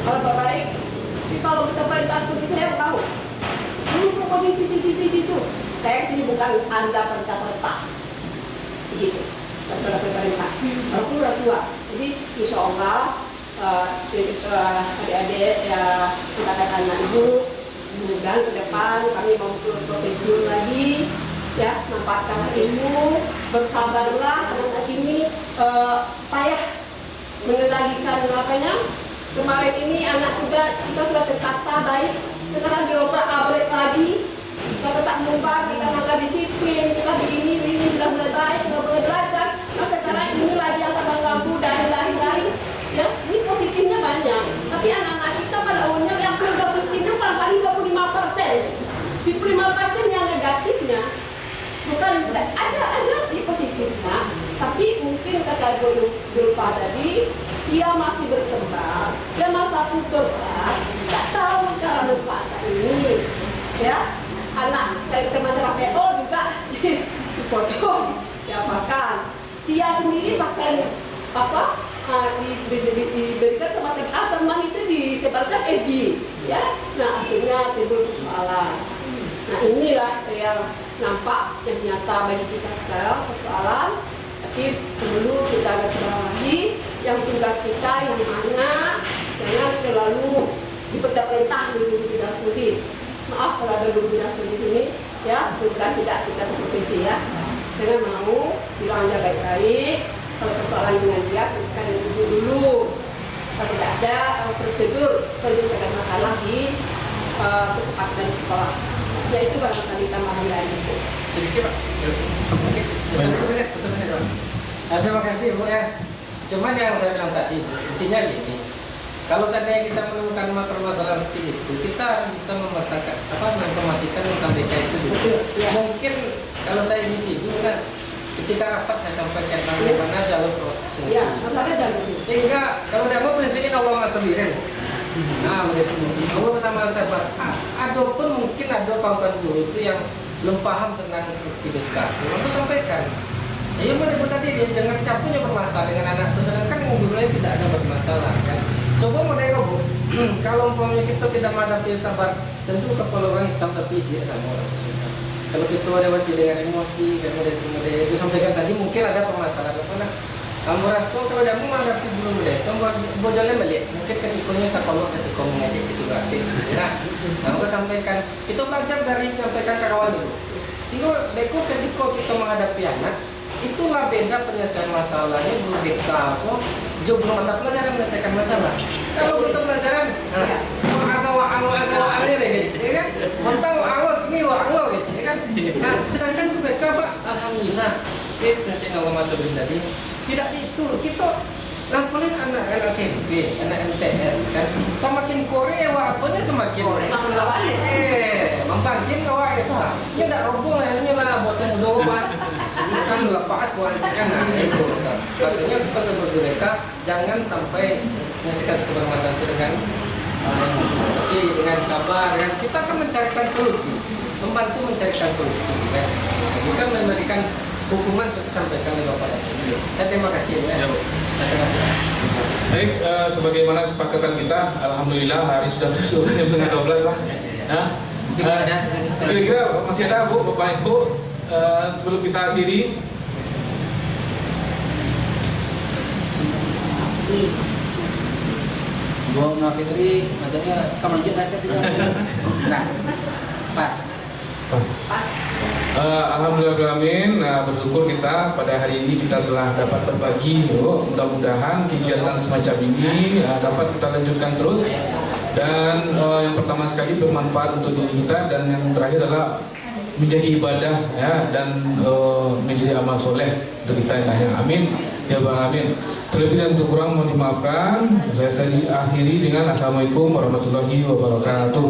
Kalau baik, kalau kita perintah seperti saya tahu. Guru pokoknya itu. Saya sini bukan anda perintah. Begitu. Perintah. Walaupun udah tua. Jadi insya Allah adik-adik ya katakan anak ibu. Kemudian ke depan kami mau ke profesional lagi ya, manfaatkan ilmu, bersabarlah anak-anak ini payah mengendalikan apanya. Kemarin ini anak kita sudah terkata baik, sekarang diobrak-abrik lagi, kita tetap mengubah, kita makan disiplin, kita begini sudah mulai baik, sudah mulai belajar. Nah sekarang ini lagi akan mengganggu dari lain-lain ya, ini positifnya banyak, tapi anak-anak kita pada umumnya yang positifnya paling 25%, 25% yang negatifnya bukan ada di positifnya, tapi mungkin kata Gulfa tadi dia masih berkembang, dia masa pubertas, tidak tahu cara manfaatkan ini, ya anak dari teman-teman PO juga dipoto, diapakan, dia sendiri bahkan diberikan sama teman itu disebarkan FB ya. Nah akhirnya timbul persoalan. Nah inilah yang nampak yang nyata bagi kita sekarang persoalan. Tapi perlu kita agak lagi yang tugas kita yang mana jangan terlalu diperintah guru tidak studi. Maaf kalau ada guru tidak studi di sini ya, mudah tidak kita seprofesi ya. Jangan mau bilangnya baik-baik. Kalau persoalan dengan dia, kita dengan dulu. Kalau tidak ada prosedur, kalau ada masalah di kesepakatan di sekolah. Ya itu barangkali tambahan dari itu. Sedikit Pak. Satu menit Pak. Terima kasih Bu ya. Cuman yang saya bilang tadi, intinya gini. Kalau seandainya kita menemukan permasalahan seperti itu, kita bisa menginformasikan tentang BK itu juga. Mungkin kalau saya individu kan ketika rapat saya sampaikan bagaimana jalur prosesnya. Ya, ada jalur. Sehingga kalau demo prinsipnya Allah Masabirin. Nah, begitu. Allah bersama sahabat. Ada pun mungkin ada kawan-kawan guru itu yang belum paham tentang fungsi BK. Aku sampaikan. Ya, Bu tadi dengan siapa yang bermasalah dengan anak itu, sedangkan gurunya tidak ada bermasalah kan. Coba mereka Bu, kalau umpamanya kita tidak menghadapi sabar, tentu kepala orang hitam tapi isi sama orang. Kalau kita dewasa dengan emosi, kemudian itu sampaikan tadi mungkin ada permasalahan karena kamu rasa kalau kamu menghadapi belum deh, kamu bodohnya balik, mungkin ketikanya tak kalau ketika mengajak itu gratis. Nah, kamu sampaikan itu belajar dari sampaikan ke kawan itu. Sehingga beko ketika kita menghadapi anak, itulah beda penyelesaian masalahnya berbeda kok. Jauh belum mata pelajaran menyelesaikan masalah. Kalau belum pelajaran, awal deh guys, ya kan? Mentang awal ini awal gitu, ya kan? Nah, sedangkan mereka Pak, alhamdulillah, nanti Allah masuk tadi, tidak itu kita lampulin anak-anak SMP, anak MTS kan, semakin Korea apanya semakin Mampangkin kawak itu, ya tidak roboh lah, ini lah buatan udah obat. Kan lepas kualitaskan, nah itu. Katanya kita sebagai mereka jangan sampai menyaksikan kebermasalah itu dengan tapi dengan sabar, dengan kita akan mencarikan solusi, membantu mencarikan solusi. Ya. Bukan memberikan hukuman seperti sampaikan oleh Bapak. Terima kasih. Ya. Terima kasih. Baik, sebagaimana kesepakatan kita, alhamdulillah hari sudah jam 11:30 lah. Nah, kira-kira masih ada Bu, Bapak Ibu, sebelum kita akhiri. Bu Fitri, matanya kamu lanjut aja tidak? Nah, pas. Alhamdulillahirrahmanirrahim. Bersyukur kita pada hari ini kita telah dapat berbagi. Mudah-mudahan kegiatan semacam ini dapat kita lanjutkan terus. Dan yang pertama sekali bermanfaat untuk diri kita, dan yang terakhir adalah menjadi ibadah ya, dan menjadi amal soleh untuk kita yang amin ya rabbal alamin. Terlebih dan untuk kurang mohon dimaafkan. Saya akhiri dengan assalamualaikum warahmatullahi wabarakatuh.